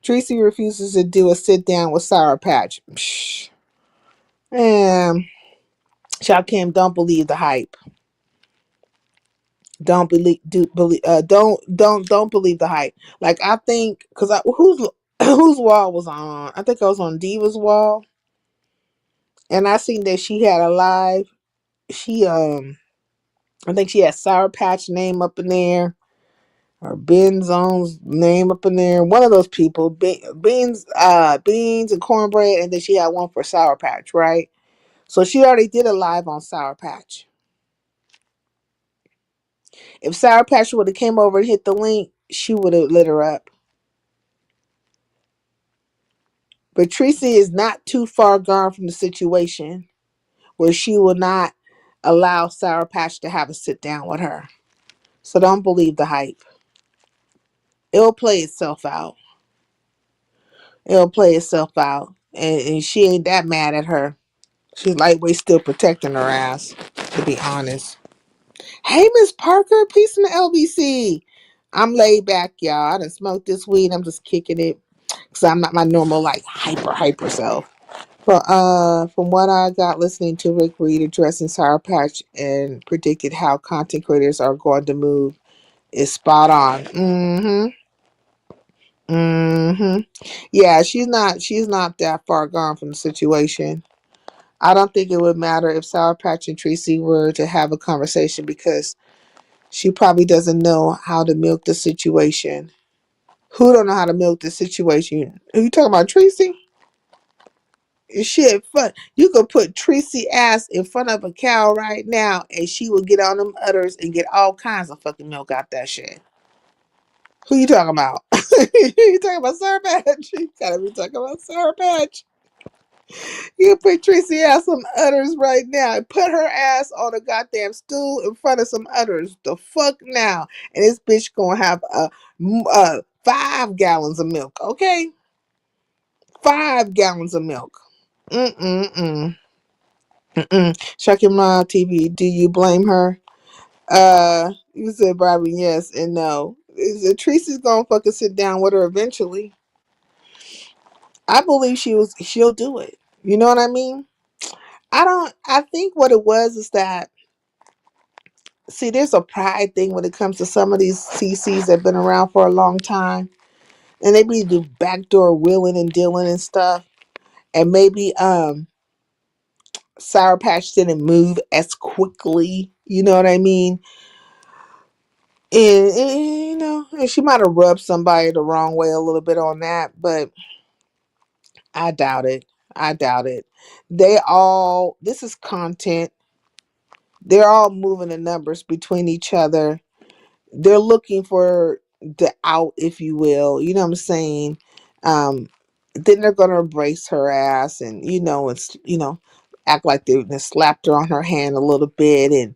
Tracy refuses to do a sit down with Sour Patch. Psh. And Kim, don't believe the hype. Don't don't believe the hype. Like I think, cause whose wall was on? I think I was on Diva's wall, and I seen that she had a live. She I think she had Sour Patch name up in there, or Ben Zone's name up in there. One of those people, beans and cornbread, and then she had one for Sour Patch, right? So she already did a live on Sour Patch. If Sour Patch would have came over and hit the link, she would have lit her up. But Tracy is not too far gone from the situation where she will not allow Sour Patch to have a sit down with her. So don't believe the hype. It'll play itself out. It'll play itself out. And she ain't that mad at her. She's lightweight still protecting her ass, to be honest. Hey, Miss Parker, peace in the LBC. I'm laid back, y'all. I done smoked this weed. I'm just kicking it. Because I'm not my normal, like, hyper self. From what I got listening to Rick Reed addressing Sour Patch and predicted how content creators are going to move is spot on. Yeah, she's not that far gone from the situation. I don't think it would matter if Sour Patch and Tracy were to have a conversation because she probably doesn't know how to milk the situation. Who don't know how to milk the situation? Are you talking about Tracy? Shit, fun. You could put Tracy ass in front of a cow right now, and she would get on them udders and get all kinds of fucking milk out that shit. Who you talking about? You talking about Sour Patch? You gotta be talking about Sour Patch. You put Tracy ass some udders right now. Put her ass on a goddamn stool in front of some udders. The fuck now. And this bitch gonna have 5 gallons of milk. Okay? 5 gallons of milk. Mm-mm-mm. Mm-mm. Shakima TV, do you blame her? You said Barbie, yes and no. Tracy's gonna fucking sit down with her eventually. I believe she'll do it. You know what I mean? I think what it was is that, see, there's a pride thing when it comes to some of these CCs that have been around for a long time. And they be do backdoor wheeling and dealing and stuff. And maybe Sour Patch didn't move as quickly. You know what I mean? And she might have rubbed somebody the wrong way a little bit on that, but I doubt it. I doubt it. This is content. They're all moving the numbers between each other. They're looking for the out, if you will. You know what I'm saying? Then they're gonna embrace her ass and act like they slapped her on her hand a little bit and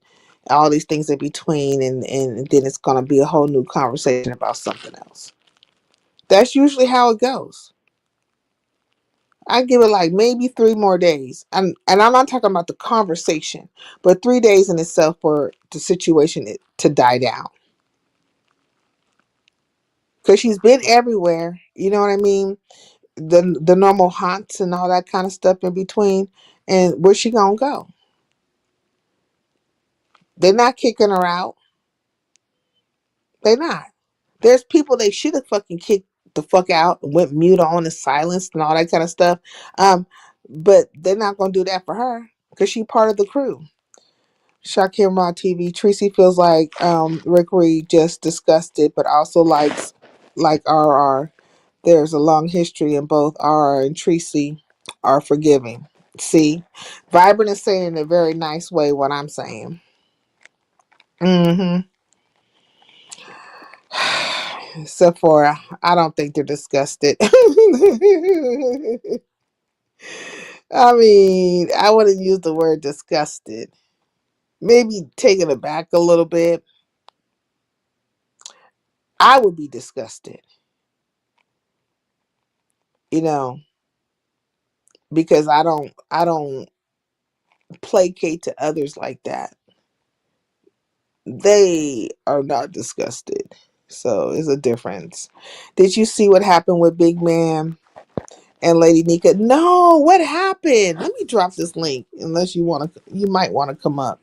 all these things in between, and then it's gonna be a whole new conversation about something else. That's usually how it goes. I give it like maybe 3 more days, and I'm not talking about the conversation, but 3 days in itself for the situation to die down. Because she's been everywhere, you know what I mean? The normal haunts and all that kind of stuff in between. And where's she gonna go? They're not kicking her out. They're not. There's people they should have fucking kicked the fuck out, went mute on and silenced and all that kind of stuff. Um, but they're not gonna do that for her because she's part of the crew. Shakim Raw TV. Tracy feels like Rick Reed just discussed it, but also likes like RR. There's a long history, and both RR and Tracy are forgiving. See, Vibrant is saying in a very nice way what I'm saying. Mm-hmm. Except for I don't think they're disgusted. I mean, I wouldn't use the word disgusted. Maybe taken aback a little bit. I would be disgusted, you know, because I don't placate to others like that. They are not disgusted. So it's a difference. Did you see what happened with Big Man and Lady Nika? No, what happened? Let me drop this link unless you might want to come up.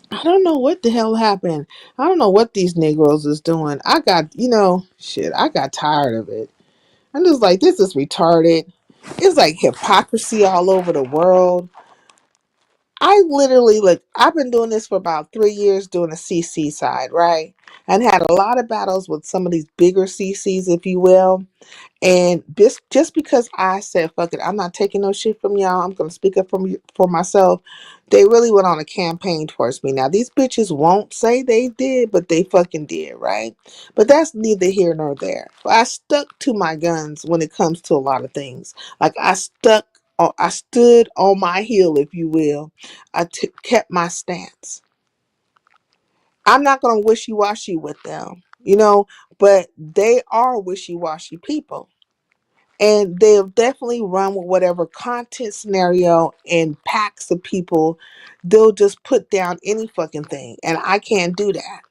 I don't know what the hell happened. I don't know what these Negroes is doing. I got tired of it. I'm just like, this is retarded. It's like hypocrisy all over the world. I literally, like, I've been doing this for about 3 years doing the CC side, right? And had a lot of battles with some of these bigger CCs, if you will. And just because I said, fuck it, I'm not taking no shit from y'all, I'm going to speak up for myself, they really went on a campaign towards me. Now, these bitches won't say they did, but they fucking did, right? But that's neither here nor there. I stuck to my guns when it comes to a lot of things. Like, I stood on my heel, if you will. Kept my stance. I'm not going to wishy-washy with them, but they are wishy-washy people. And they'll definitely run with whatever content scenario and packs of people. They'll just put down any fucking thing. And I can't do that.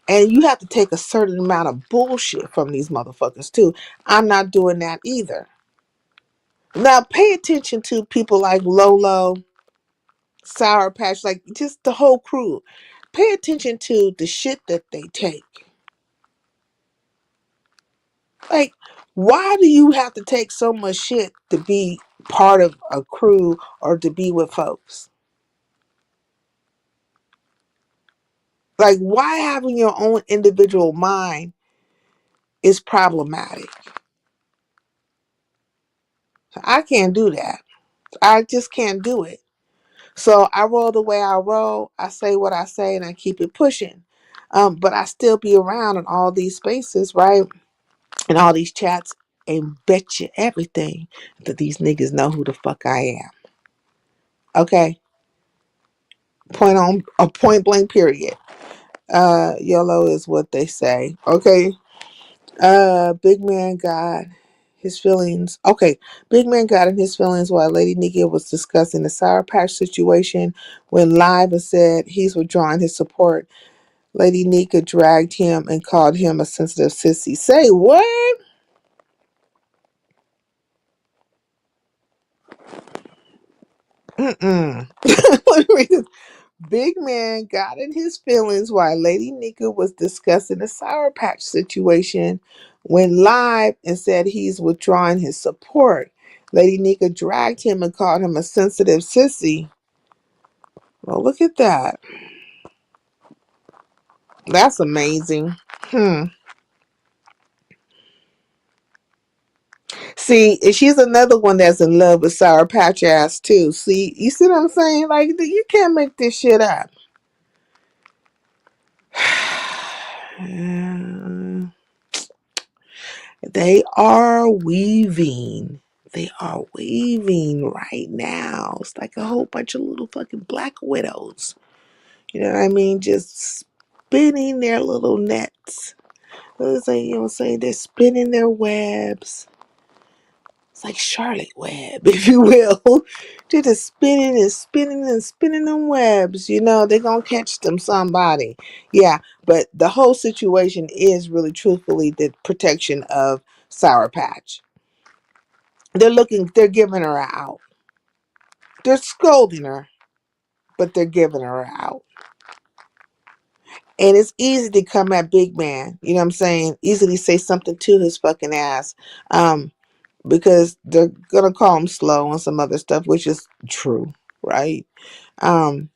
And you have to take a certain amount of bullshit from these motherfuckers too. I'm not doing that either. Now pay attention to people like Lolo, Sour Patch, like just the whole crew. Pay attention to the shit that they take. Like, why do you have to take so much shit to be part of a crew or to be with folks? Like, why having your own individual mind is problematic? I can't do that. I just can't do it. So I roll the way I roll. I say what I say and I keep it pushing. But I still be around in all these spaces, right? In all these chats. and bet you everything that these niggas know who the fuck I am. Okay? Point blank period. YOLO is what they say. Okay? Big man got his feelings. Okay, big man got in his feelings while Lady Nika was discussing the Sour Patch situation when Live and said he's withdrawing his support. Lady Nika dragged him and called him a sensitive sissy. Say what? Mm-mm. Let me read this. Big man got in his feelings while Lady Nika was discussing the Sour Patch situation when Live and said he's withdrawing his support. Lady Nika dragged him and called him a sensitive sissy. Well, look at that. That's amazing. See, she's another one that's in love with Sour Patch ass too. See, you see what I'm saying? Like, you can't make this shit up. They are weaving. They are weaving right now. It's like a whole bunch of little fucking black widows. You know what I mean? Just spinning their little nets. You know what I'm saying? They're spinning their webs. It's like Charlotte Web, if you will. They're just spinning and spinning and spinning them webs. You know, they're going to catch them somebody. Yeah, but the whole situation is really truthfully the protection of Sour Patch. They're giving her out. They're scolding her, but they're giving her out. And it's easy to come at Big Man, you know what I'm saying? Easily say something to his fucking ass. Because they're gonna call him slow and some other stuff, which is true, right? Um,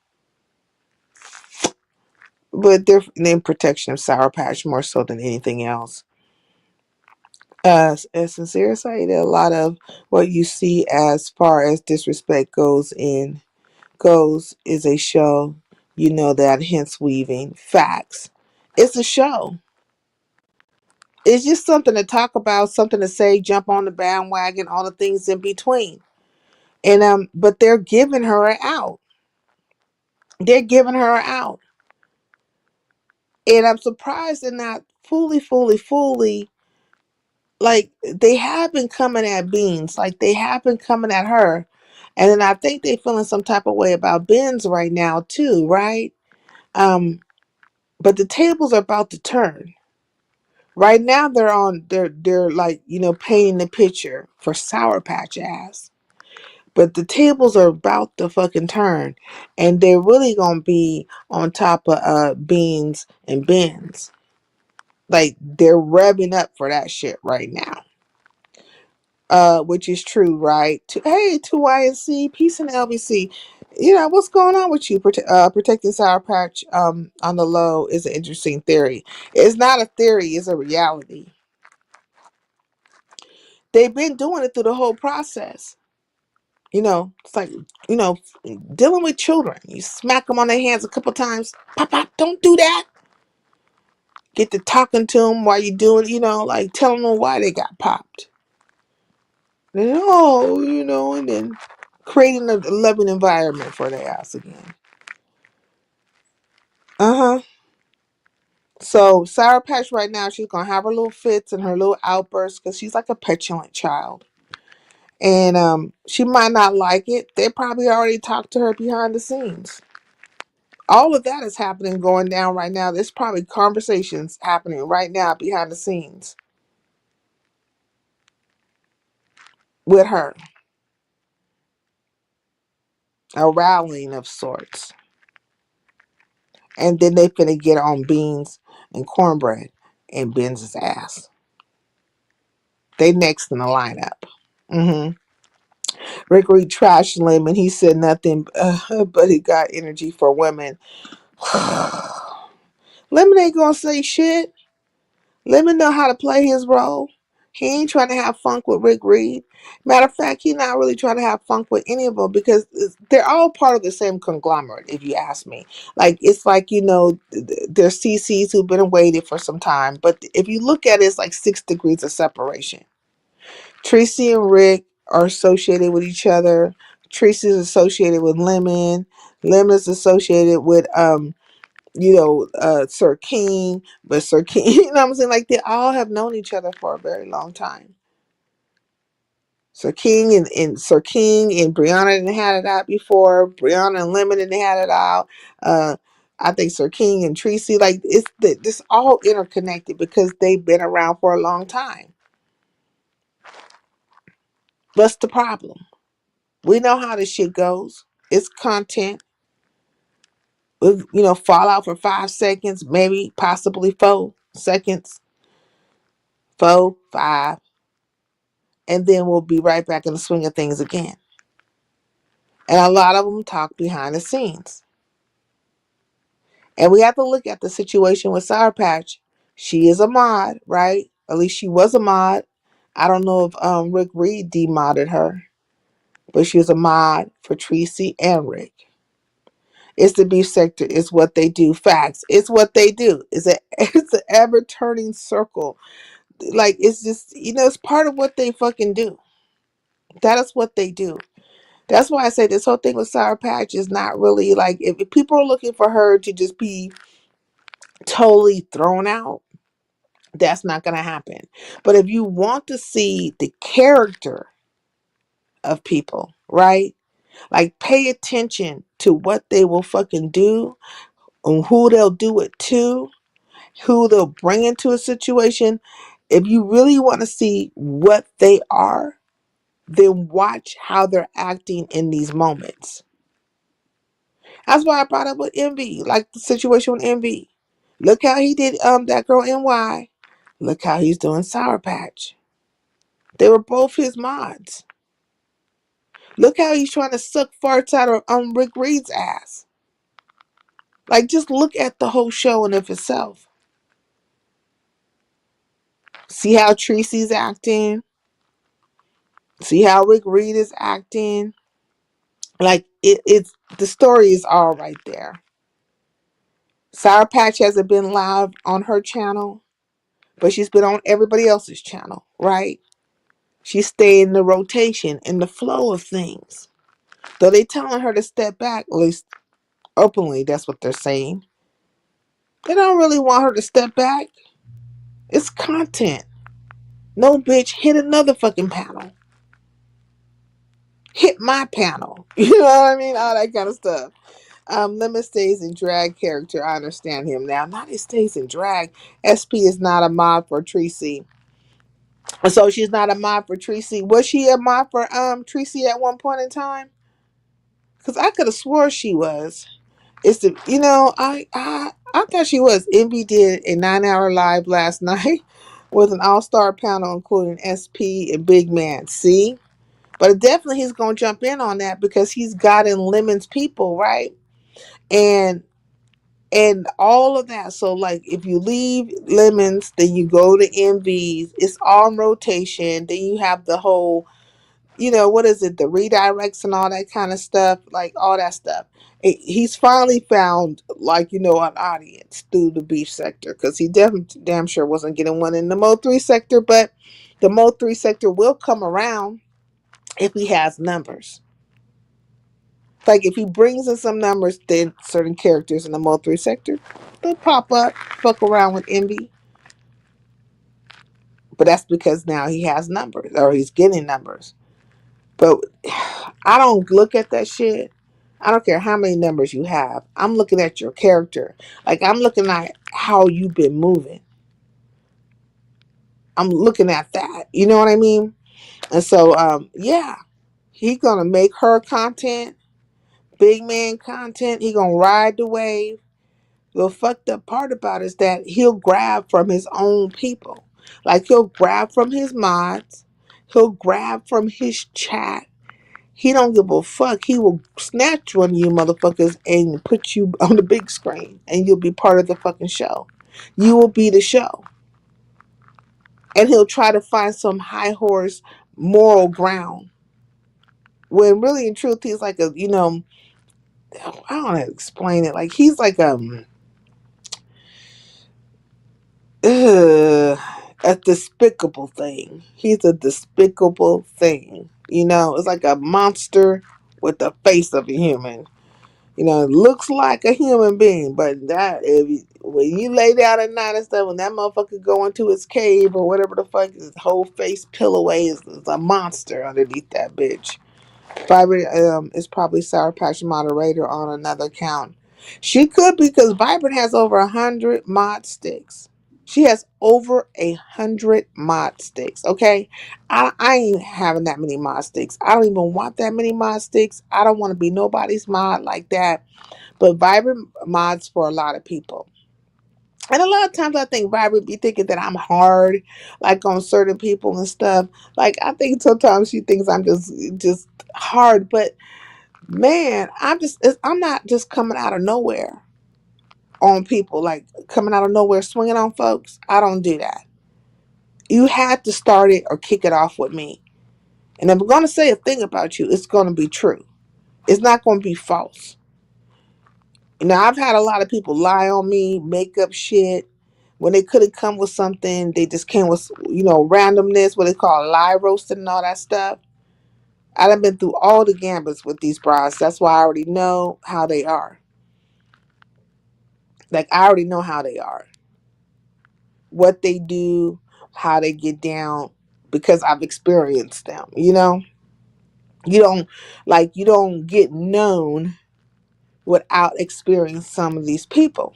but they're in protection of Sour Patch more so than anything else. As sincere say that a lot of what you see as far as disrespect goes is a show. You know that, hence weaving facts. It's a show. It's just something to talk about, something to say, jump on the bandwagon, all the things in between. And but they're giving her out. They're giving her out. And I'm surprised they're not fully, like, they have been coming at Beans. Like, they have been coming at her. And then I think they feeling some type of way about Benz right now too, right? But the tables are about to turn. Right now they're like, painting the picture for Sour Patch ass. But the tables are about to fucking turn. And they're really gonna be on top of Beans and Benz. Like, they're revving up for that shit right now. Which is true, right? To YNC, peace and LBC. What's going on with you? Protecting Sour Patch on the low is an interesting theory. It's not a theory, it's a reality. They've been doing it through the whole process. It's like, dealing with children. You smack them on their hands a couple times. Pop, pop, don't do that. Get to talking to them while you're doing, like telling them why they got popped. And, and then creating a loving environment for their ass again. Uh-huh. So Sour Patch right now, she's gonna have her little fits and her little outbursts because she's like a petulant child. And she might not like it. They probably already talked to her behind the scenes. All of that is happening, going down right now. There's probably conversations happening right now behind the scenes with her. A rallying of sorts. And then they finna get on Beans and Cornbread and Ben's ass. They next in the lineup. Mm-hmm. Rick Reed trashed Lemon. He said nothing, but he got energy for women. Lemon ain't gonna say shit. Lemon know how to play his role. He ain't trying to have funk with Rick Reed. Matter of fact, he not really trying to have funk with any of them because they're all part of the same conglomerate, if you ask me. Like, it's like, there's CCs who've been waiting for some time. But if you look at it, it's like 6 degrees of separation. Tracy and Rick are associated with each other. Tracy's associated with Lemon. Lemon is associated with Sir King, but Sir King, you know what I'm saying? Like they all have known each other for a very long time. Sir King and Brianna didn't had it out before. Brianna and Lemon didn't had it out. Uh, I think Sir King and Tracy, like this all interconnected because they've been around for a long time. What's the problem? We know how this shit goes. It's content. Fall out for 5 seconds, maybe possibly 4 seconds, 5, and then we'll be right back in the swing of things again. And a lot of them talk behind the scenes. And we have to look at the situation with Sour Patch. She is a mod, right? At least she was a mod. I don't know if Rick Reed demodded her, but she was a mod for Tracy and Rick. It's the beef sector. It's what they do. Facts. It's what they do. It's an ever turning circle. Like it's just it's part of what they fucking do. That is what they do. That's why I say this whole thing with Sour Patch is not really like if people are looking for her to just be totally thrown out, that's not gonna happen. But if you want to see the character of people, right? Like pay attention to what they will fucking do and who they'll do it to, who they'll bring into a situation. If you really want to see what they are, then watch how they're acting in these moments. That's why I brought up with Envy, like the situation with Envy. Look how he did that girl NY. Look how he's doing Sour Patch. They were both his mods. Look how he's trying to suck farts out of Rick Reed's ass. Like, just look at the whole show in of itself. See how Tracy's acting. See how Rick Reed is acting. Like, it's the story is all right there. Sour Patch hasn't been live on her channel, but she's been on everybody else's channel, right? She's staying in the rotation, in the flow of things. Though they telling her to step back, at least openly, that's what they're saying. They don't really want her to step back. It's content. No, bitch, hit another fucking panel. Hit my panel. You know what I mean? All that kind of stuff. Lemon stays in drag character. I understand him now. Not he stays in drag. SP is not a mod for Tracy. So she's not a mod for Tracy. Was she a mod for Tracy at one point in time? Because I could have swore she was. I thought she was. Envy did a 9-hour live last night with an all-star panel including SP and Big Man. See? But definitely he's going to jump in on that because he's got in Lemon's people, right? And all of that. So like if you leave Lemons, then you go to Envy's. It's all in rotation. Then you have the whole, what is it? The redirects and all that kind of stuff. Like all that stuff. He's finally found like, an audience through the beef sector because he damn sure wasn't getting one in the Mo 3 sector, but the Mo 3 sector will come around if he has numbers. Like if he brings in some numbers, then certain characters in the Mo 3 sector, they'll pop up, fuck around with Envy. But that's because now he has numbers or he's getting numbers. But I don't look at that shit. I don't care how many numbers you have. I'm looking at your character. Like I'm looking at how you've been moving. I'm looking at that. You know what I mean? And so, yeah, he's gonna make her content, big man content. He gonna ride the wave. The fucked up part about it is that he'll grab from his own people. Like he'll grab from his mods. He'll grab from his chat. He don't give a fuck. He will snatch one of you motherfuckers and put you on the big screen. And you'll be part of the fucking show. You will be the show. And he'll try to find some high horse moral ground. When really in truth he's like I don't know how to explain it. Like he's like a despicable thing. He's a despicable thing. You know, it's like a monster with the face of a human. You know, it looks like a human being, but that if you, when you lay down at night and stuff, when that motherfucker go into his cave or whatever the fuck, his whole face peel away is a monster underneath that bitch. Vibrant is probably Sour Patch moderator on another account. She could because Vibrant has over 100 mod sticks. She has over 100 mod sticks. Okay, I ain't having that many mod sticks. I don't even want that many mod sticks. I don't want to be nobody's mod like that. But Vibrant mods for a lot of people. And a lot of times I think Vibrant be thinking that I'm hard, like on certain people and stuff. Like I think sometimes she thinks I'm just hard, but man, I'm not just coming out of nowhere on people, like coming out of nowhere swinging on folks. I don't do that. You had to start it or kick it off with me. And if I'm going to say a thing about you, it's going to be true. It's not going to be false. Now, I've had a lot of people lie on me, make up shit. When they could have come with something, they just came with, randomness, what they call lie roasting and all that stuff. I've been through all the gambits with these brides. That's why I already know how they are. Like, I already know how they are. What they do, how they get down, because I've experienced them, you don't get known without experiencing some of these people.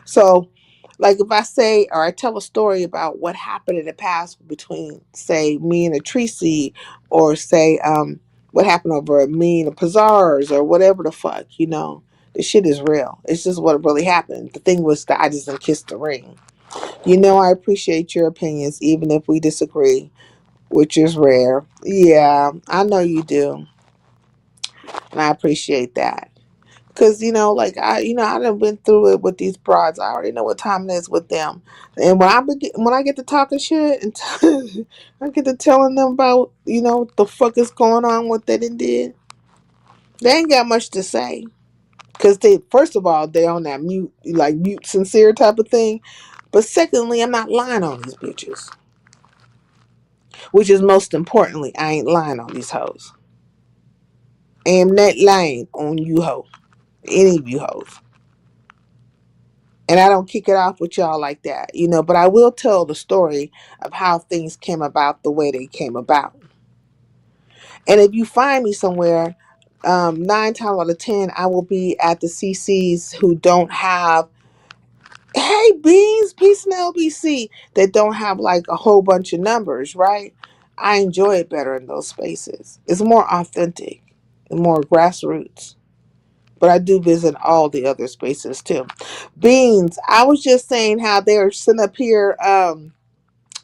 So, like if I say or I tell a story about what happened in the past between, say, me and a Tracy, or say, what happened over me and a Pazars, or whatever the fuck, the shit is real. It's just what really happened. The thing was that I just didn't kiss the ring. I appreciate your opinions, even if we disagree, which is rare. Yeah, I know you do, and I appreciate that. Cause I done been through it with these broads. I already know what time it is with them. And when I get to talking shit and I get to telling them about what the fuck is going on, what they did, they ain't got much to say. Cause they, first of all, they on that mute sincere type of thing. But secondly, I'm not lying on these bitches. Which is most importantly, I ain't lying on these hoes. I am not lying on you hoes. Any of you hoes. And I don't kick it off with y'all like that, but I will tell the story of how things came about the way they came about. And if you find me somewhere, 9 times out of 10, I will be at the CCs who don't have, hey, Beans, Peace and LBC, that don't have like a whole bunch of numbers, right? I enjoy it better in those spaces. It's more authentic and more grassroots. But I do visit all the other spaces too. Beans, I was just saying how they're sitting up here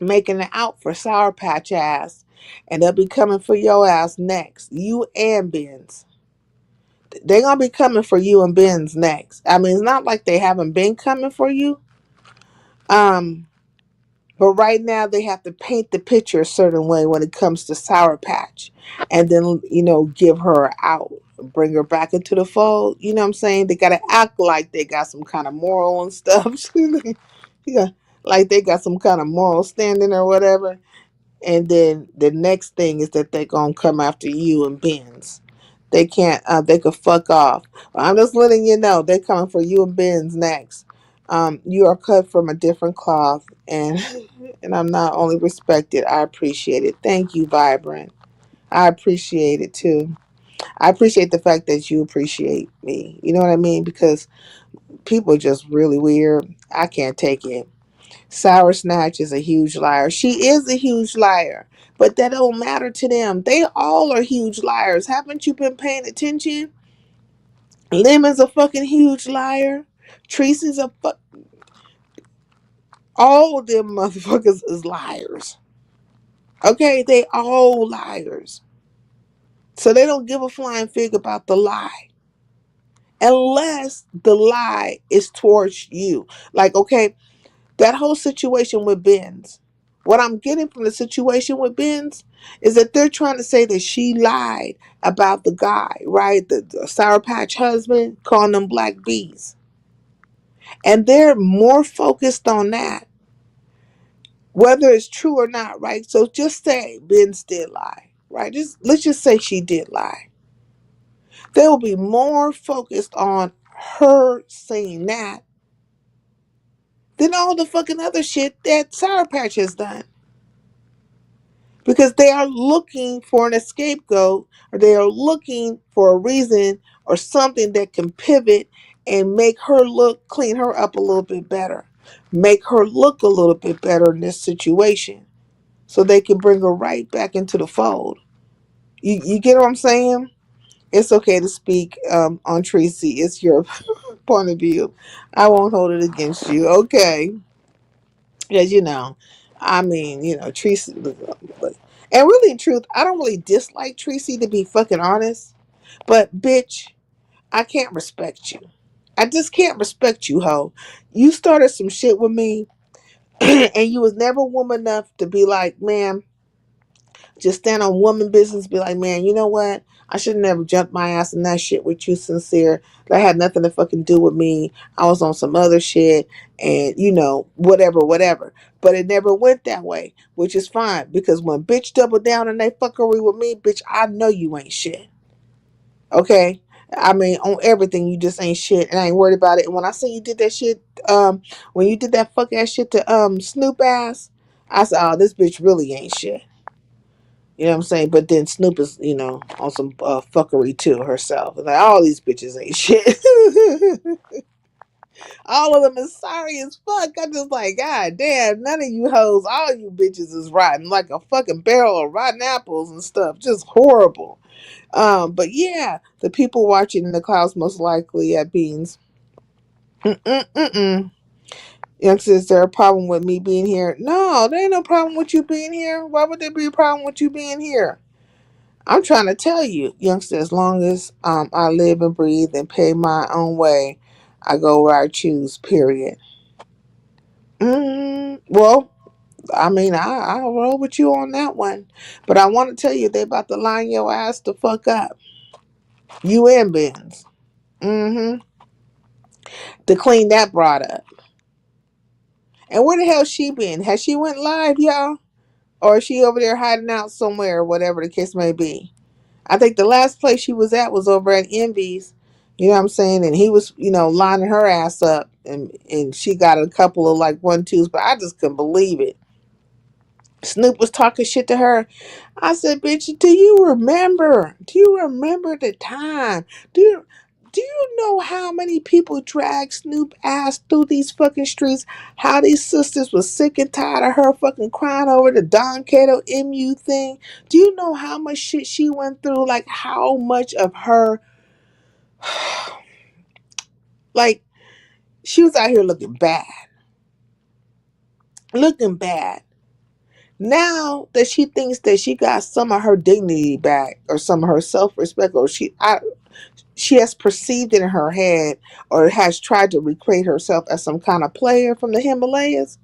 making it out for Sour Patch ass. And they'll be coming for your ass next. You and Beans. They're going to be coming for you and Beans next. I mean, it's not like they haven't been coming for you. But right now they have to paint the picture a certain way when it comes to Sour Patch. And then, give her out. Bring her back into the fold. You know what I'm saying? They got to act like they got some kind of moral and stuff. Yeah, like they got some kind of moral standing or whatever. And then the next thing is that they're going to come after you and Benz. They can't, they could fuck off. I'm just letting you know, they're coming for you and Benz next. You are cut from a different cloth, and and I'm not only respected, I appreciate it. Thank you, Vibrant. I appreciate it too. I appreciate the fact that you appreciate me. You know what I mean? Because people are just really weird. I can't take it. Sour Snatch is a huge liar. She is a huge liar. But that don't matter to them. They all are huge liars. Haven't you been paying attention? Lemon's a fucking huge liar. Tracy's a fuck. All of them motherfuckers is liars. Okay? They all liars. So they don't give a flying fig about the lie. Unless the lie is towards you. Like, okay, that whole situation with Benz. What I'm getting from the situation with Benz is that they're trying to say that she lied about the guy, right? The Sour Patch husband, calling them black bees. And they're more focused on that whether it's true or not, right? So just say Benz did lie, right? Just let's just say she did lie. They will be more focused on her saying that than all the fucking other shit that Sour Patch has done. Because they are looking for an scapegoat, or they are looking for a reason or something that can pivot and make her look, clean her up a little bit better, make her look a little bit better in this situation, so they can bring her right back into the fold. You get what I'm saying? It's okay to speak on Tracy. It's your point of view. I won't hold it against you. Okay. Because, I mean, Tracy. And really, in truth, I don't really dislike Tracy, to be fucking honest. But, bitch, I can't respect you. I just can't respect you, ho. You started some shit with me, and you was never woman enough to be like, man, just stand on woman business, be like, man, you know what? I should have never jumped my ass in that shit with you, sincere. That had nothing to fucking do with me. I was on some other shit and, whatever, whatever. But it never went that way, which is fine. Because when bitch double down and they fuckery with me, bitch, I know you ain't shit. Okay? I mean, on everything, you just ain't shit. And I ain't worried about it. And when I say you did that shit, when you did that fuck ass shit to Snoop ass, I said, oh, this bitch really ain't shit. You know what I'm saying? But then Snoop is, on some fuckery too herself. Like, all these bitches ain't shit. All of them is sorry as fuck. I just like, God damn, none of you hoes, all you bitches is rotten. Like a fucking barrel of rotten apples and stuff. Just horrible. But yeah, the people watching in the clouds most likely at Beans. Mm-mm-mm-mm. Youngster, is there a problem with me being here? No, there ain't no problem with you being here. Why would there be a problem with you being here? I'm trying to tell you, youngster, as long as I live and breathe and pay my own way, I go where I choose, period. Well, I mean, I'll roll with you on that one. But I want to tell you, they about to line your ass the fuck up. You and Benz. Mm-hmm. To clean that broad up. And where the hell she been? Has she went live, y'all? Or is she over there hiding out somewhere, whatever the case may be? I think the last place she was at was over at Envy's. You know what I'm saying? And he was, lining her ass up, and she got a couple of like 1-2s, but I just couldn't believe it. Snoop was talking shit to her. I said, bitch, do you remember? Do you remember the time? Do you know how many people dragged Snoop ass through these fucking streets? How these sisters was sick and tired of her fucking crying over the Don Cato MU thing? Do you know how much shit she went through? Like, how much of her, like, she was out here looking bad. Looking bad. Now that she thinks that she got some of her dignity back, or some of her self-respect, or she has perceived it in her head, or has tried to recreate herself as some kind of player from the Himalayas,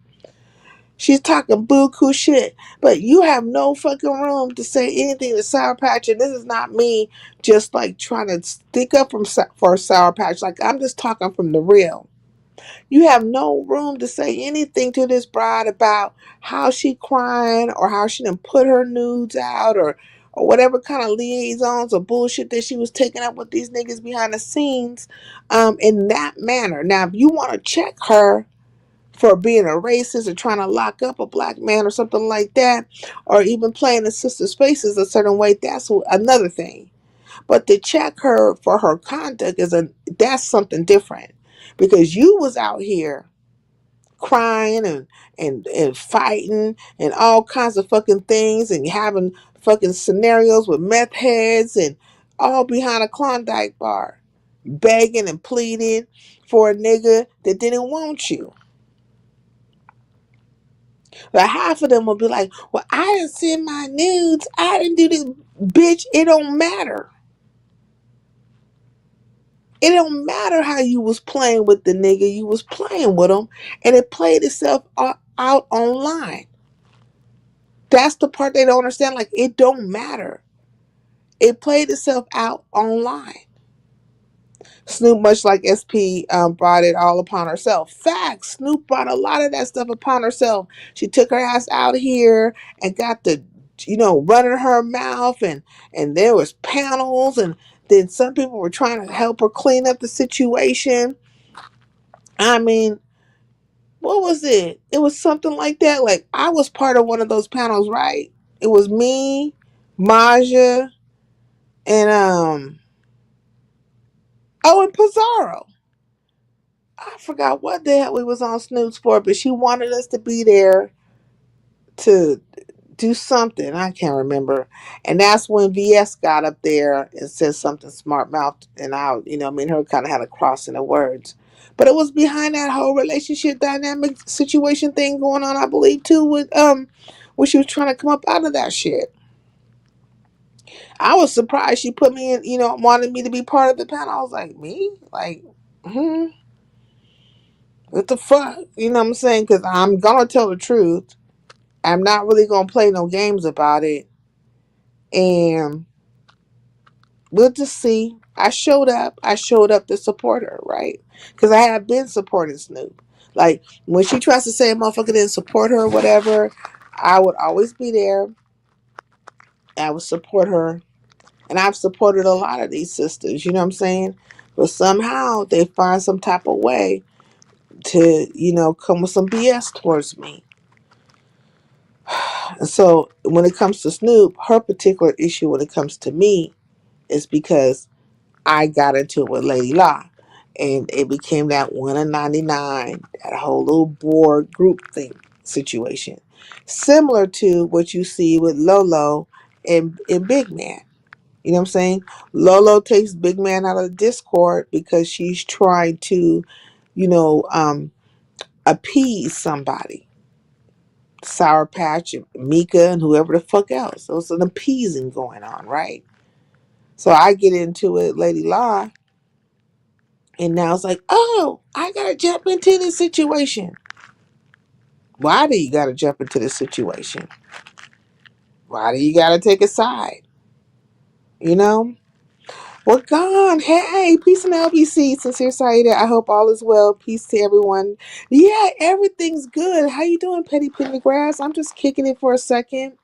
she's talking buku shit. But you have no fucking room to say anything to Sour Patch. And this is not me just like trying to stick up for Sour Patch. Like, I'm just talking from the real. You have no room to say anything to this bride about how she crying, or how she done put her nudes out, or whatever kind of liaisons or bullshit that she was taking up with these niggas behind the scenes, in that manner. Now, if you want to check her for being a racist or trying to lock up a black man or something like that, or even playing the sister's faces a certain way, that's another thing. But to check her for her conduct that's something different. Because you was out here crying and fighting and all kinds of fucking things, and having fucking scenarios with meth heads, and all behind a Klondike bar, begging and pleading for a nigga that didn't want you. But half of them will be like, well, I didn't send my nudes. I didn't do this. Bitch, it don't matter. It don't matter how you was playing with the nigga. You was playing with him, and it played itself out online. That's the part they don't understand. Like, it don't matter. It played itself out online. Snoop, much like SP, brought it all upon herself. Facts. Snoop brought a lot of that stuff upon herself. She took her ass out here and got the, running her mouth, and there was panels, and then some people were trying to help her clean up the situation. I mean, what was it? It was something like that. Like, I was part of one of those panels, right? It was me, Maja, and and Pizarro. I forgot what the hell we was on Snoop's for, but she wanted us to be there to do something. I can't remember. And that's when VS got up there and said something smart mouthed, and me and her kind of had a crossing of words. But it was behind that whole relationship dynamic situation thing going on, I believe, too, with when she was trying to come up out of that shit. I was surprised she put me in, wanted me to be part of the panel. I was like, me? Like, what the fuck? You know what I'm saying? Because I'm going to tell the truth. I'm not really going to play no games about it. And we'll just see. I showed up. I showed up to support her, right? Because I have been supporting Snoop. Like, when she tries to say a motherfucker didn't support her or whatever, I would always be there. I would support her. And I've supported a lot of these sisters, you know what I'm saying? But somehow they find some type of way to, come with some BS towards me. And so when it comes to Snoop, her particular issue when it comes to me is because I got into it with Lady Law. And it became that 1 in 99, that whole little board group thing situation. Similar to what you see with Lolo and Big Man. You know what I'm saying? Lolo takes Big Man out of the Discord because she's trying to, you know, um, appease somebody. Sour Patch and Mika and whoever the fuck else. So it's an appeasing going on, right? So I get into it, Lady Law, and now it's like, oh, I gotta jump into this situation. Why do you gotta jump into this situation? Why do you gotta take a side? You know? Well, gone. Hey, peace in LBC. Sincere Saida. I hope all is well. Peace to everyone. Yeah, everything's good. How you doing, Petty Pendergrass? I'm just kicking it for a second.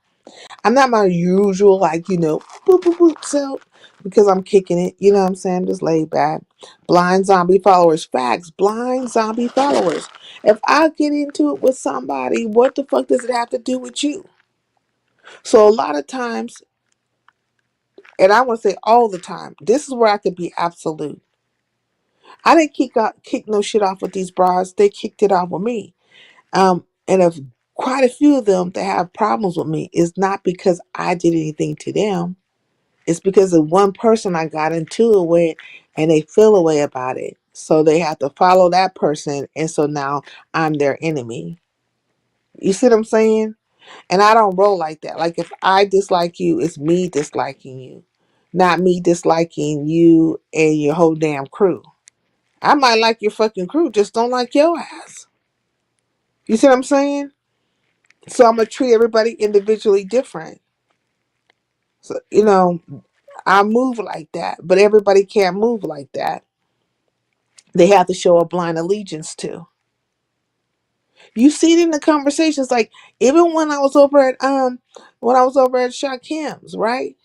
I'm not my usual, boop, boop, boop, self, because I'm kicking it. You know what I'm saying? Just laid back. Blind zombie followers. Facts. Blind zombie followers. If I get into it with somebody, what the fuck does it have to do with you? So a lot of times, and I want to say all the time, this is where I could be absolute. I didn't kick no shit off with these bras. They kicked it off with me. And if quite a few of them that have problems with me is not because I did anything to them. It's because of one person I got into it with, and they feel a way about it. So they have to follow that person, and so now I'm their enemy. You see what I'm saying? And I don't roll like that. Like, if I dislike you, it's me disliking you, not me disliking you and your whole damn crew. I might like your fucking crew, just don't like your ass. You see what I'm saying? So I'm gonna treat everybody individually different. So, I move like that, but everybody can't move like that. They have to show a blind allegiance to. You see it in the conversations, like even when I was over at Shakim's, right?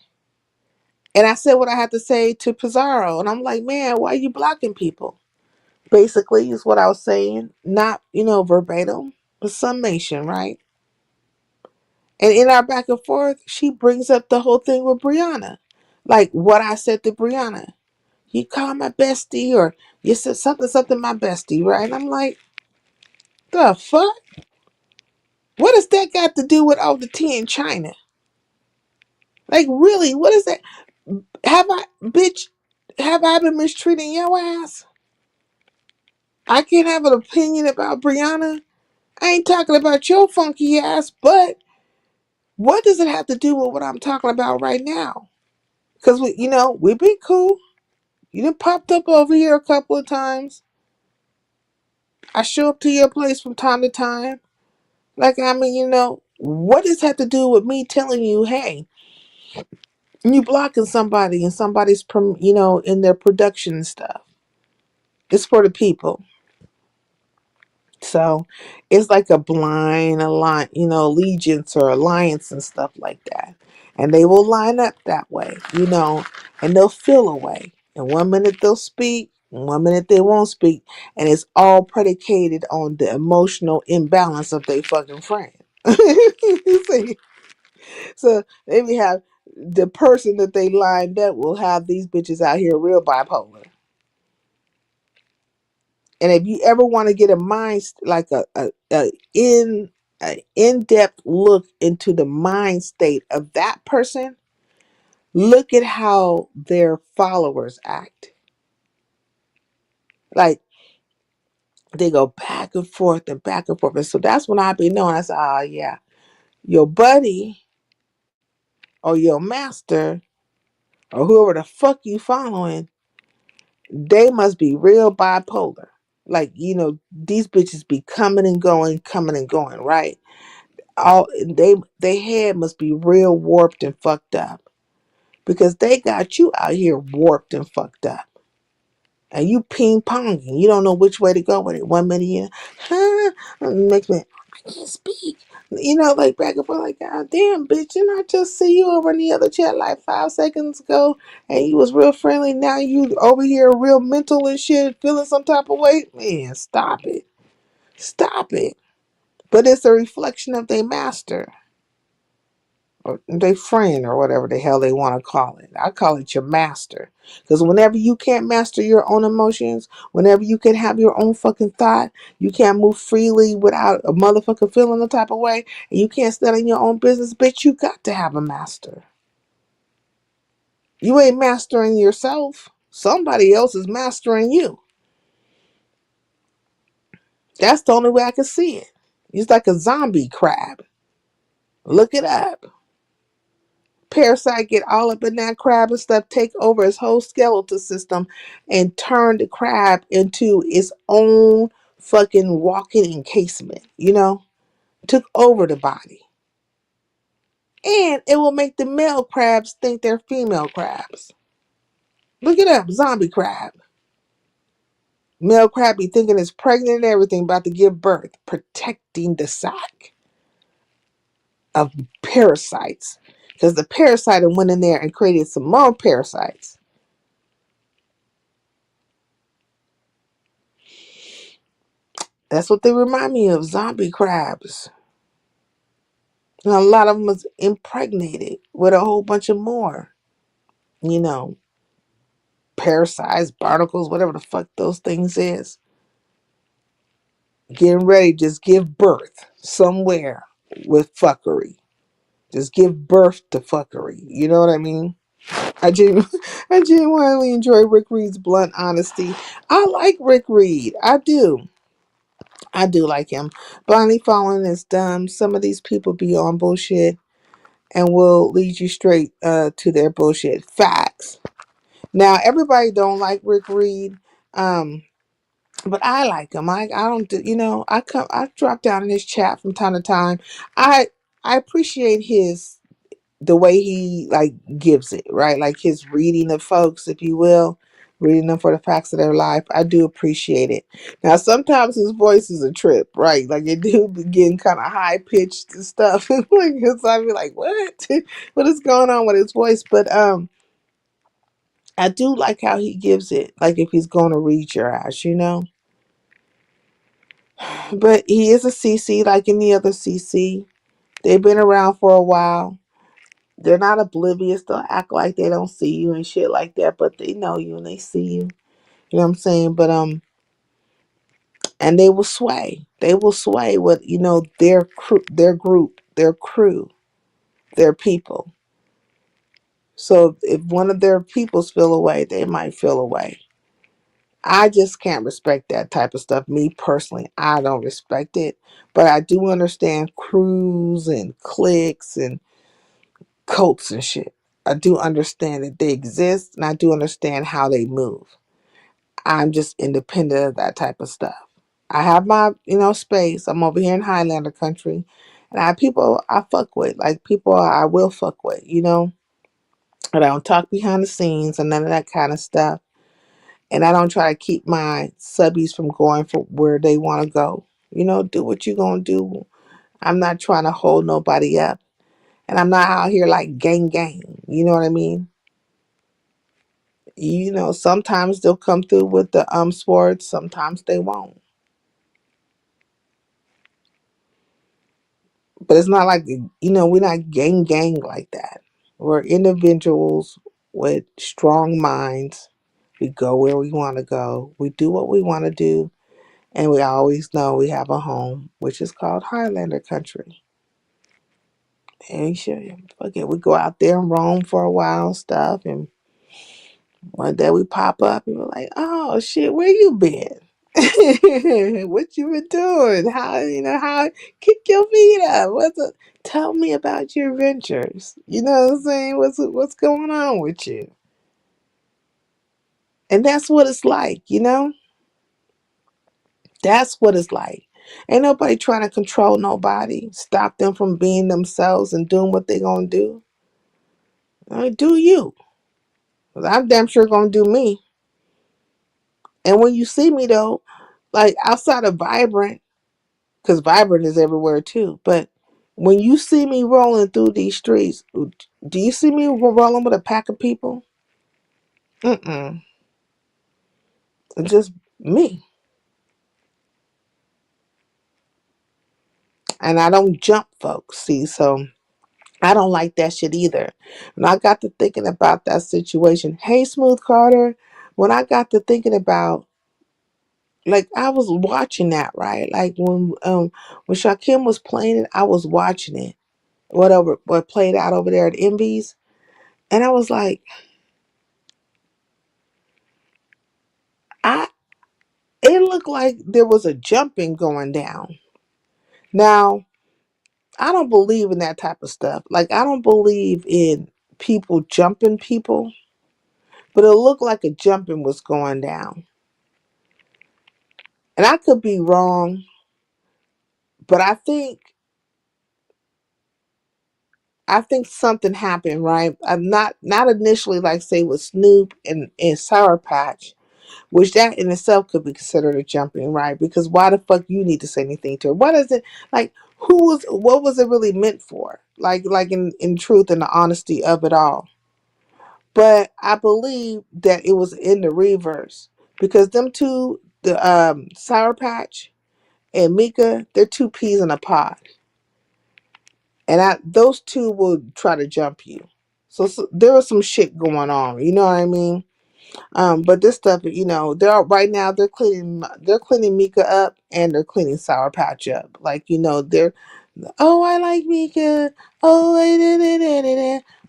And I said what I had to say to Pizarro, and I'm like, man, why are you blocking people? Basically, is what I was saying, not verbatim, but summation, right? And in our back and forth, she brings up the whole thing with Brianna. Like what I said to Brianna. You call my bestie, or you said something, my bestie, right? And I'm like, the fuck? What does that got to do with all the tea in China? Like, really? What is that? Have I been mistreating your ass? I can't have an opinion about Brianna. I ain't talking about your funky ass, but what does it have to do with what I'm talking about right now? Because we've been cool. You done popped up over here a couple of times. I show up to your place from time to time. Like, I mean, what does that have to do with me telling you, hey, you blocking somebody and somebody's, in their production and stuff? It's for the people. So it's like a blind allegiance or alliance and stuff like that. And they will line up that way, and they'll feel a way. And 1 minute they'll speak, and 1 minute they won't speak. And it's all predicated on the emotional imbalance of their fucking friend. You see? So they may have the person that they lined up will have these bitches out here real bipolar. And if you ever want to get a mind like a in-depth look into the mind state of that person, look at how their followers act. Like they go back and forth and back and forth. And so that's when I be knowing. I said, oh yeah, your buddy or your master or whoever the fuck you following, they must be real bipolar. Like, these bitches be coming and going, right? All they head must be real warped and fucked up because they got you out here warped and fucked up, and you ping ponging. You don't know which way to go with it. 1 minute, makes me I can't speak. Like back and forth. Like, God damn, bitch! Didn't I just see you over in the other chat like 5 seconds ago, and you was real friendly. Now you over here real mental and shit, feeling some type of way. Man, stop it. But it's a reflection of their master. Or they friend or whatever the hell they want to call it. I call it your master. Because whenever you can't master your own emotions, whenever you can have your own fucking thought, you can't move freely without a motherfucker feeling the type of way, and you can't stand in your own business, bitch, you got to have a master. You ain't mastering yourself. Somebody else is mastering you. That's the only way I can see it. It's like a zombie crab. Look it up. Parasite get all up in that crab and stuff, take over his whole skeletal system, and turn the crab into its own fucking walking encasement. Took over the body, and it will make the male crabs think they're female crabs. Look it up, zombie crab. Male crab be thinking it's pregnant and everything, about to give birth, protecting the sac of parasites, because the parasite went in there and created some more parasites. That's what they remind me of, zombie crabs. And a lot of them was impregnated with a whole bunch of more, you know, parasites, barnacles, whatever the fuck those things is. Getting ready, just give birth somewhere with fuckery. Just give birth to fuckery. You know what I mean? I genuinely enjoy Rick Reed's blunt honesty. I like Rick Reed. I do. I do like him. Blindly following is dumb. Some of these people be on bullshit and will lead you straight to their bullshit. Facts. Now, everybody don't like Rick Reed, but I like him. I don't, I drop down in his chat from time to time. I appreciate the way he like gives it, right? Like his reading of folks, if you will, reading them for the facts of their life. I do appreciate it. Now, sometimes his voice is a trip, right? Like it do be getting kind of high pitched and stuff. Like, so I be like, what? What is going on with his voice? But I do like how he gives it. Like if he's going to read your ass. But he is a CC like any other CC. They've been around for a while. They're not oblivious. They'll act like they don't see you and shit like that, but they know you and they see you. You know what I'm saying? But and they will sway. They will sway with their group, their crew, their people. So if one of their peoples feel away, they might feel away. I just can't respect that type of stuff. Me personally, I don't respect it. But I do understand crews and cliques and cults and shit. I do understand that they exist and I do understand how they move. I'm just independent of that type of stuff. I have my, space. I'm over here in Highlander country. And I have people I fuck with. Like people I will fuck with, And I don't talk behind the scenes and none of that kind of stuff. And I don't try to keep my subbies from going for where they want to go. Do what you gonna do. I'm not trying to hold nobody up. And I'm not out here like gang gang. You know what I mean? Sometimes they'll come through with the sports, sometimes they won't. But it's not like, we're not gang gang like that. We're individuals with strong minds. We go where we want to go. We do what we want to do. And we always know we have a home, which is called Highlander Country. And we should, okay, we go out there and roam for a while and stuff. And one day we pop up and we're like, oh shit, where you been? What you been doing? How kick your feet up? Tell me about your adventures. You know what I'm saying? What's going on with you? And that's what it's like. That's what it's like. Ain't nobody trying to control nobody, stop them from being themselves and doing what they gonna do. Do you. 'Cause I'm damn sure gonna do me. And when you see me though, like outside of Vibrant, because Vibrant is everywhere too, but when you see me rolling through these streets, do you see me rolling with a pack of people? Mm-mm. It's just me. And I don't jump folks, see, so I don't like that shit either. When I got to thinking about that situation, hey, Smooth Carter, when I got to thinking about, like, I was watching that, right? Like when Shakim was playing it, I was watching it, whatever, what played out over there at Envy's, and I was like, I it looked like there was a jumping going down. Now, I don't believe in that type of stuff. Like, I don't believe in people jumping people, but it looked like a jumping was going down. And I could be wrong, but I think something happened, right? I'm not initially like say with Snoop and Sour Patch, which that in itself could be considered a jumping, right? Because why the fuck you need to say anything to her? What is it like? What was it really meant for? Like in truth and the honesty of it all. But I believe that it was in the reverse because them two, the Sour Patch and Mika, they're two peas in a pod, and those two will try to jump you. So there was some shit going on. You know what I mean? But this stuff, they're right now they're cleaning Mika up and they're cleaning Sour Patch up. Like, they're, oh, I like Mika. Oh,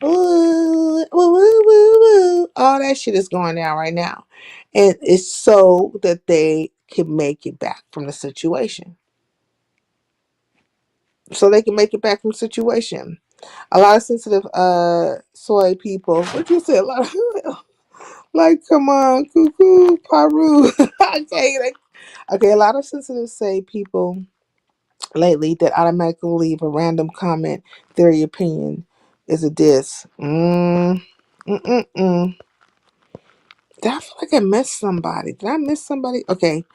ooh, woo, woo, woo, woo. All that shit is going down right now, and it's so that they can make it back from the situation. So they can make it back from the situation. A lot of sensitive soy people. What you say? A lot of like, come on, cuckoo, paru. Okay, a lot of sensitive say people lately that automatically leave a random comment, their opinion is a diss. Mm. Did I feel like I missed somebody? Did I miss somebody? Okay,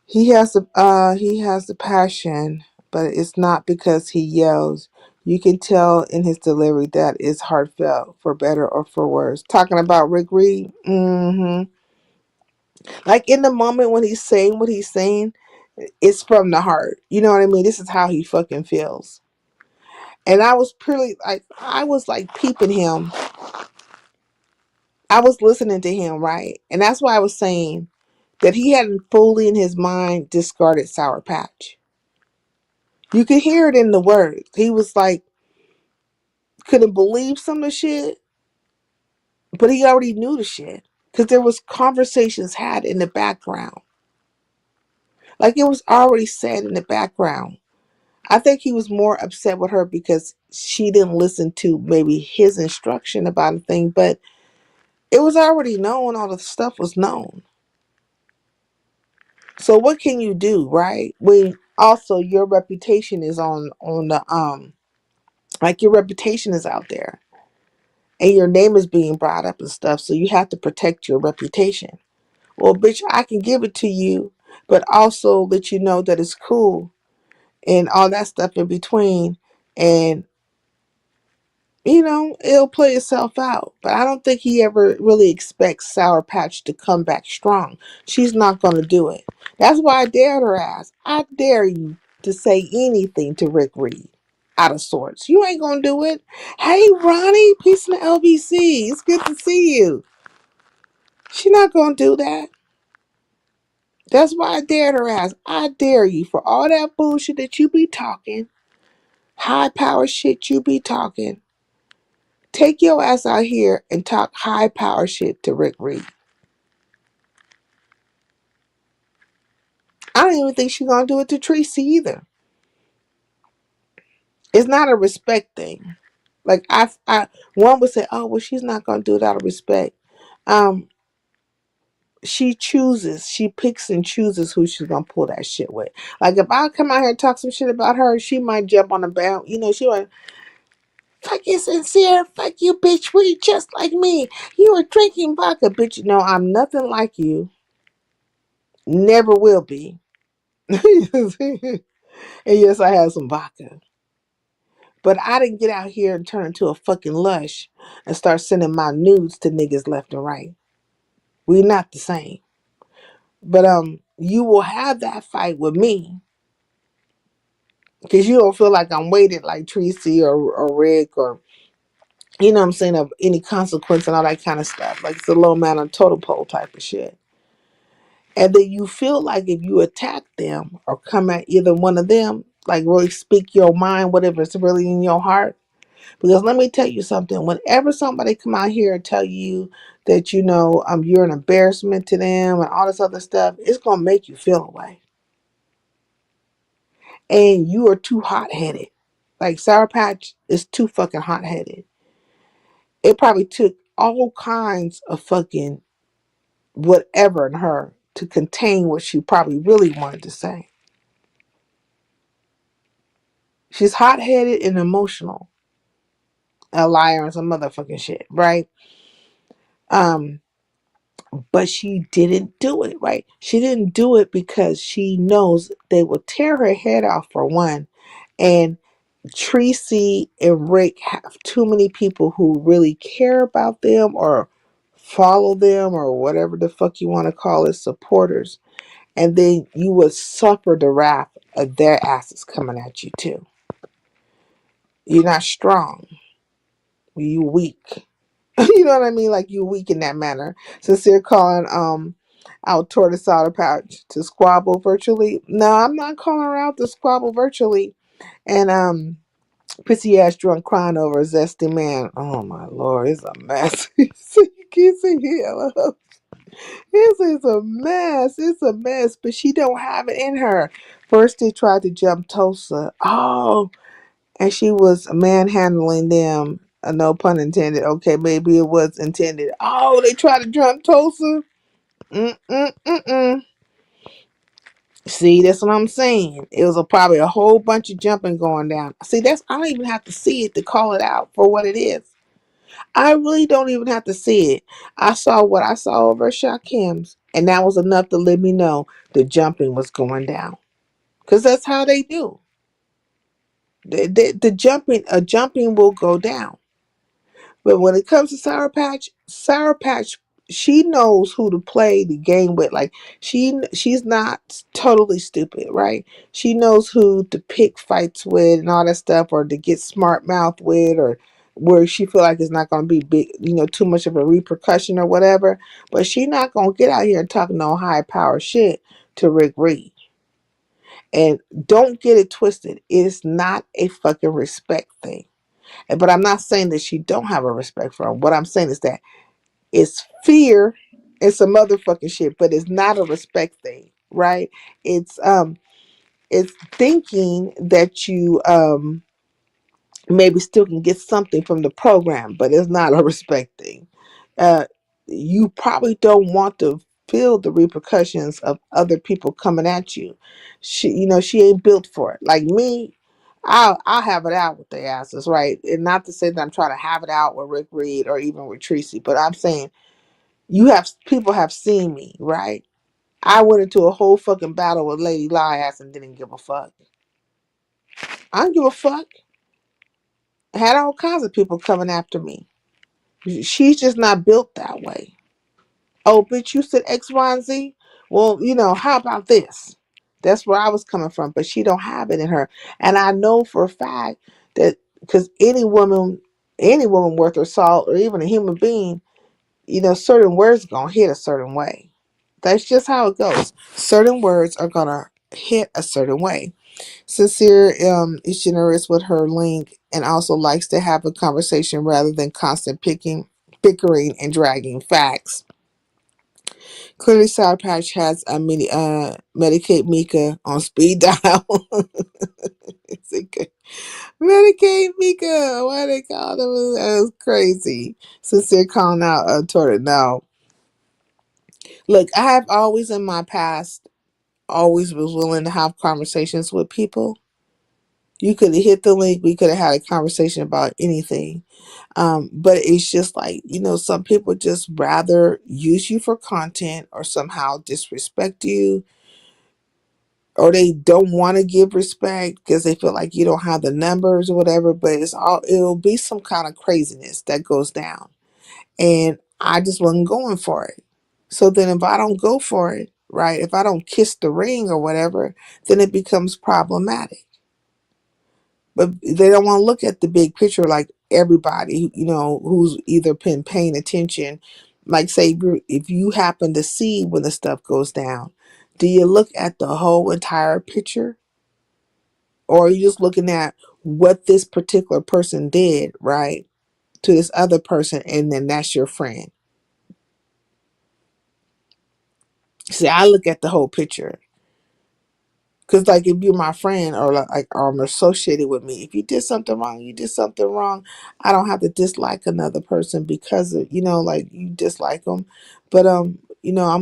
he has the passion, but it's not because he yells. You can tell in his delivery that it's heartfelt, for better or for worse. Talking about Rick Reed. Like in the moment when he's saying what he's saying, it's from the heart. You know what I mean? This is how he fucking feels. And I was purely like, I was like peeping him. I was listening to him, right? And that's why I was saying that he hadn't fully in his mind discarded Sour Patch. You could hear it in the words. He was like, couldn't believe some of the shit, but he already knew the shit. Because there was conversations had in the background. Like it was already said in the background. I think he was more upset with her because she didn't listen to maybe his instruction about a thing, but it was already known. All the stuff was known. So what can you do, right? When also your reputation is on the like your reputation is out there and your name is being brought up and stuff, so you have to protect your reputation. Well, bitch, I can give it to you, but also let you know that it's cool and all that stuff in between. And, it'll play itself out. But I don't think he ever really expects Sour Patch to come back strong. She's not going to do it. That's why I dared her ass. I dare you to say anything to Rick Reed out of sorts. You ain't going to do it. Hey, Ronnie, peace in the LBC. It's good to see you. She's not going to do that. That's why I dared her ass. I dare you for all that bullshit that you be talking, high power shit you be talking. Take your ass out here and talk high power shit to Rick Reed. I don't even think she's gonna do it to Tracy either. It's not a respect thing. Like one would say, oh well, she's not gonna do it out of respect. Um, she picks and chooses who she's gonna pull that shit with. Like if I come out here and talk some shit about her, she might jump on the band. She might. Fuck you, sincere. Fuck you, bitch. We just like me. You were drinking vodka, bitch. No, I'm nothing like you. Never will be. And yes, I have some vodka. But I didn't get out here and turn into a fucking lush and start sending my nudes to niggas left and right. We're not the same. But you will have that fight with me. Because you don't feel like I'm weighted like Tracy or Rick or what I'm saying, of any consequence and all that kind of stuff. Like it's a low man on totem pole type of shit. And then you feel like if you attack them or come at either one of them, like really speak your mind, whatever's really in your heart. Because let me tell you something, whenever somebody come out here and tell you that, you're an embarrassment to them and all this other stuff, it's going to make you feel away. And you are too hot-headed. Like Sour Patch is too fucking hot-headed. It probably took all kinds of fucking whatever in her to contain what she probably really wanted to say. She's hot-headed and emotional. A liar and some motherfucking shit, right? But she didn't do it, right? She didn't do it because she knows they will tear her head off for one. And Tracy and Rick have too many people who really care about them or follow them or whatever the fuck you want to call it, supporters. And then you would suffer the wrath of their asses coming at you too. You're not strong. You weak. You know what I mean? Like you weak in that manner. Sincere calling out Tortoise Soda Pouch to squabble virtually. No, I'm not calling her out to squabble virtually. And pissy ass drunk crying over a zesty man. Oh my lord, it's a mess. You can't see here. This is a mess. It's a mess. But she don't have it in her. First they tried to jump Tosa. Oh, and she was manhandling them. No pun intended. Okay, maybe it was intended. Oh, they tried to jump Tosa. Mm-mm-mm-mm. See, that's what I'm saying. It was probably a whole bunch of jumping going down. See, I don't even have to see it to call it out for what it is. I really don't even have to see it. I saw what I saw over at Kim's, and that was enough to let me know the jumping was going down. Because that's how they do. The jumping will go down. But when it comes to Sour Patch, she knows who to play the game with. Like she's not totally stupid, right? She knows who to pick fights with and all that stuff, or to get smart mouth with, or where she feel like it's not going to be big, too much of a repercussion or whatever. But she not going to get out here and talk no high power shit to Rick Reed. And don't get it twisted. It's not a fucking respect thing. But I'm not saying that she don't have a respect for him. What I'm saying is that it's fear and some motherfucking shit, but it's not a respect thing, right? It's thinking that you maybe still can get something from the program, but it's not a respect thing. Uh, you probably don't want to feel the repercussions of other people coming at you. She ain't built for it. Like me, I'll have it out with their asses, right? And not to say that I'm trying to have it out with Rick Reed or even with Tracy, but I'm saying People have seen me, right? I went into a whole fucking battle with Lady Lias and didn't give a fuck. I don't give a fuck. I had all kinds of people coming after me. She's just not built that way. Oh, bitch, you said X, Y, and Z? Well, how about this? That's where I was coming from, but she don't have it in her. And I know for a fact that because any woman worth her salt or even a human being, certain words gonna hit a certain way. That's just how it goes. Certain words are gonna hit a certain way. Sincere is generous with her link and also likes to have a conversation rather than constant bickering and dragging facts. Clearly, Sour Patch has a Medicaid Mika on speed dial. It's a good Medicaid Mika. What they call them? That was crazy. Sincere calling out toward it now. Look, I have always in my past always was willing to have conversations with people. You could have hit the link. We could have had a conversation about anything. But it's just like, some people just rather use you for content or somehow disrespect you, or they don't want to give respect because they feel like you don't have the numbers or whatever. But it'll be some kind of craziness that goes down. And I just wasn't going for it. So then if I don't go for it, right, if I don't kiss the ring or whatever, then it becomes problematic. But they don't want to look at the big picture like everybody, who's either been paying attention. Like, say, if you happen to see when the stuff goes down, do you look at the whole entire picture? Or are you just looking at what this particular person did, right, to this other person, and then that's your friend? See, I look at the whole picture. Because, like, if you're my friend or associated with me, if you did something wrong, you did something wrong. I don't have to dislike another person because of, like you dislike them. But, I'm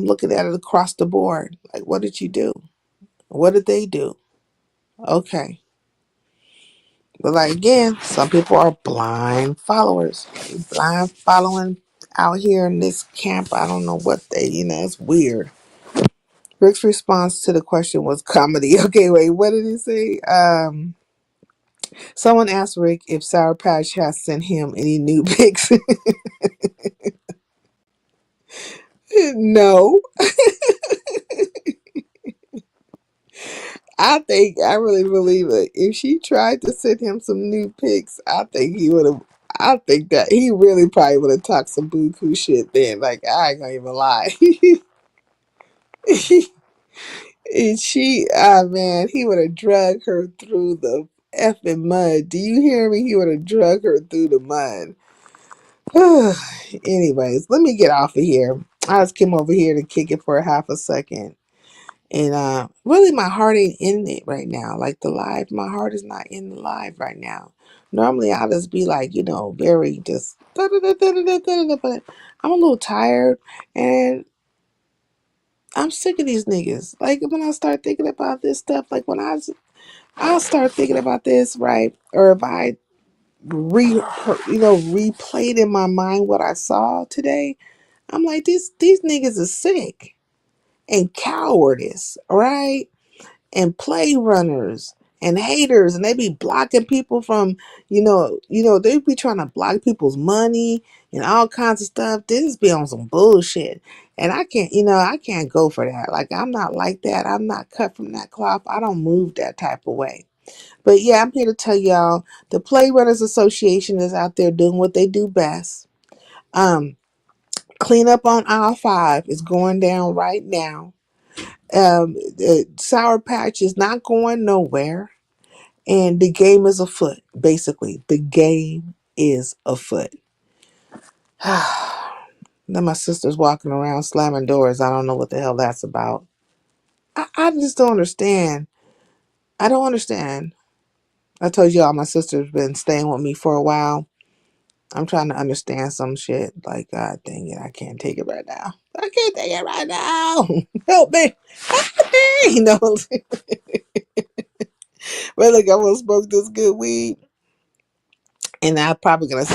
looking at it across the board. Like, what did you do? What did they do? Okay. But, like, again, some people are blind followers. Blind following out here in this camp. I don't know what it's weird. Rick's response to the question was comedy. Okay, wait, what did he say? Someone asked Rick if Sour Patch has sent him any new pics. No. I really believe it. If she tried to send him some new pics, I think he would have. I think that he really probably would have talked some buku shit then. Like, I ain't gonna even lie. And man, he would have drug her through the effing mud. Do you hear me? He would have drug her through the mud. Anyways, let me get off of here. I just came over here to kick it for a half a second. And really my heart ain't in it right now. Like the live, my heart is not in the live right now. Normally I'll just be like, very just but I'm a little tired and I'm sick of these niggas. Like when I start thinking about this stuff, like when I'll start thinking about this, right? Or if I replayed in my mind what I saw today, I'm like, these niggas are sick and cowardice, right? And play runners and haters, and they be blocking people from, they be trying to block people's money and all kinds of stuff. They just be on some bullshit. And I can't go for that. Like, I'm not like that. I'm not cut from that cloth. I don't move that type of way. But yeah, I'm here to tell y'all the Play Runners Association is out there doing what they do best. Cleanup on aisle 5 is going down right now. The Sour Patch is not going nowhere, and the game is afoot. Basically, the game is afoot. Then my sister's walking around slamming doors. I don't know what the hell that's about. I just don't understand. I don't understand. I told y'all my sister's been staying with me for a while. I'm trying to understand some shit. Like, God dang it, I can't take it right now. I can't take it right now. Help me. Help me. But look, I'm gonna smoke this good weed. And I'm probably gonna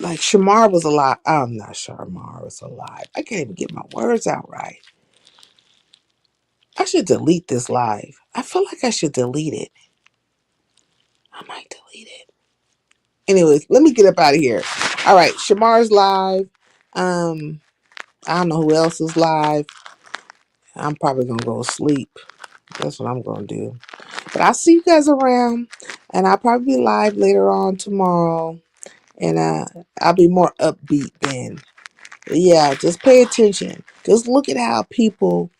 like Shamar was alive. I'm not Shamar was alive. I can't even get my words out right. I should delete this live. I feel like I should delete it. I might delete it. Anyways, let me get up out of here. All right, Shamar's live. I don't know who else is live. I'm probably gonna go to sleep. That's what I'm gonna do. But I'll see you guys around, and I'll probably be live later on tomorrow, and I'll be more upbeat then. But yeah, just pay attention. Just look at how people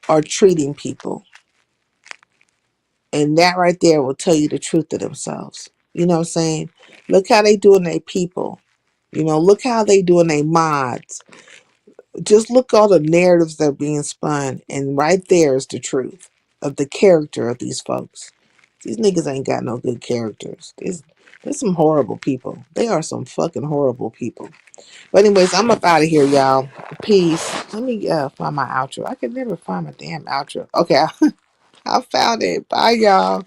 are treating people, and that right there will tell you the truth of themselves. You know what I'm saying? Look how they doing their people. Look how they doing their mods. Just look all the narratives that are being spun, and right there is the truth of the character of these folks. These niggas ain't got no good characters. There's some horrible people. They are some fucking horrible people. But anyways, I'm up out of here, y'all. Peace. Let me find my outro. I could never find my damn outro. Okay, I found it. Bye, y'all.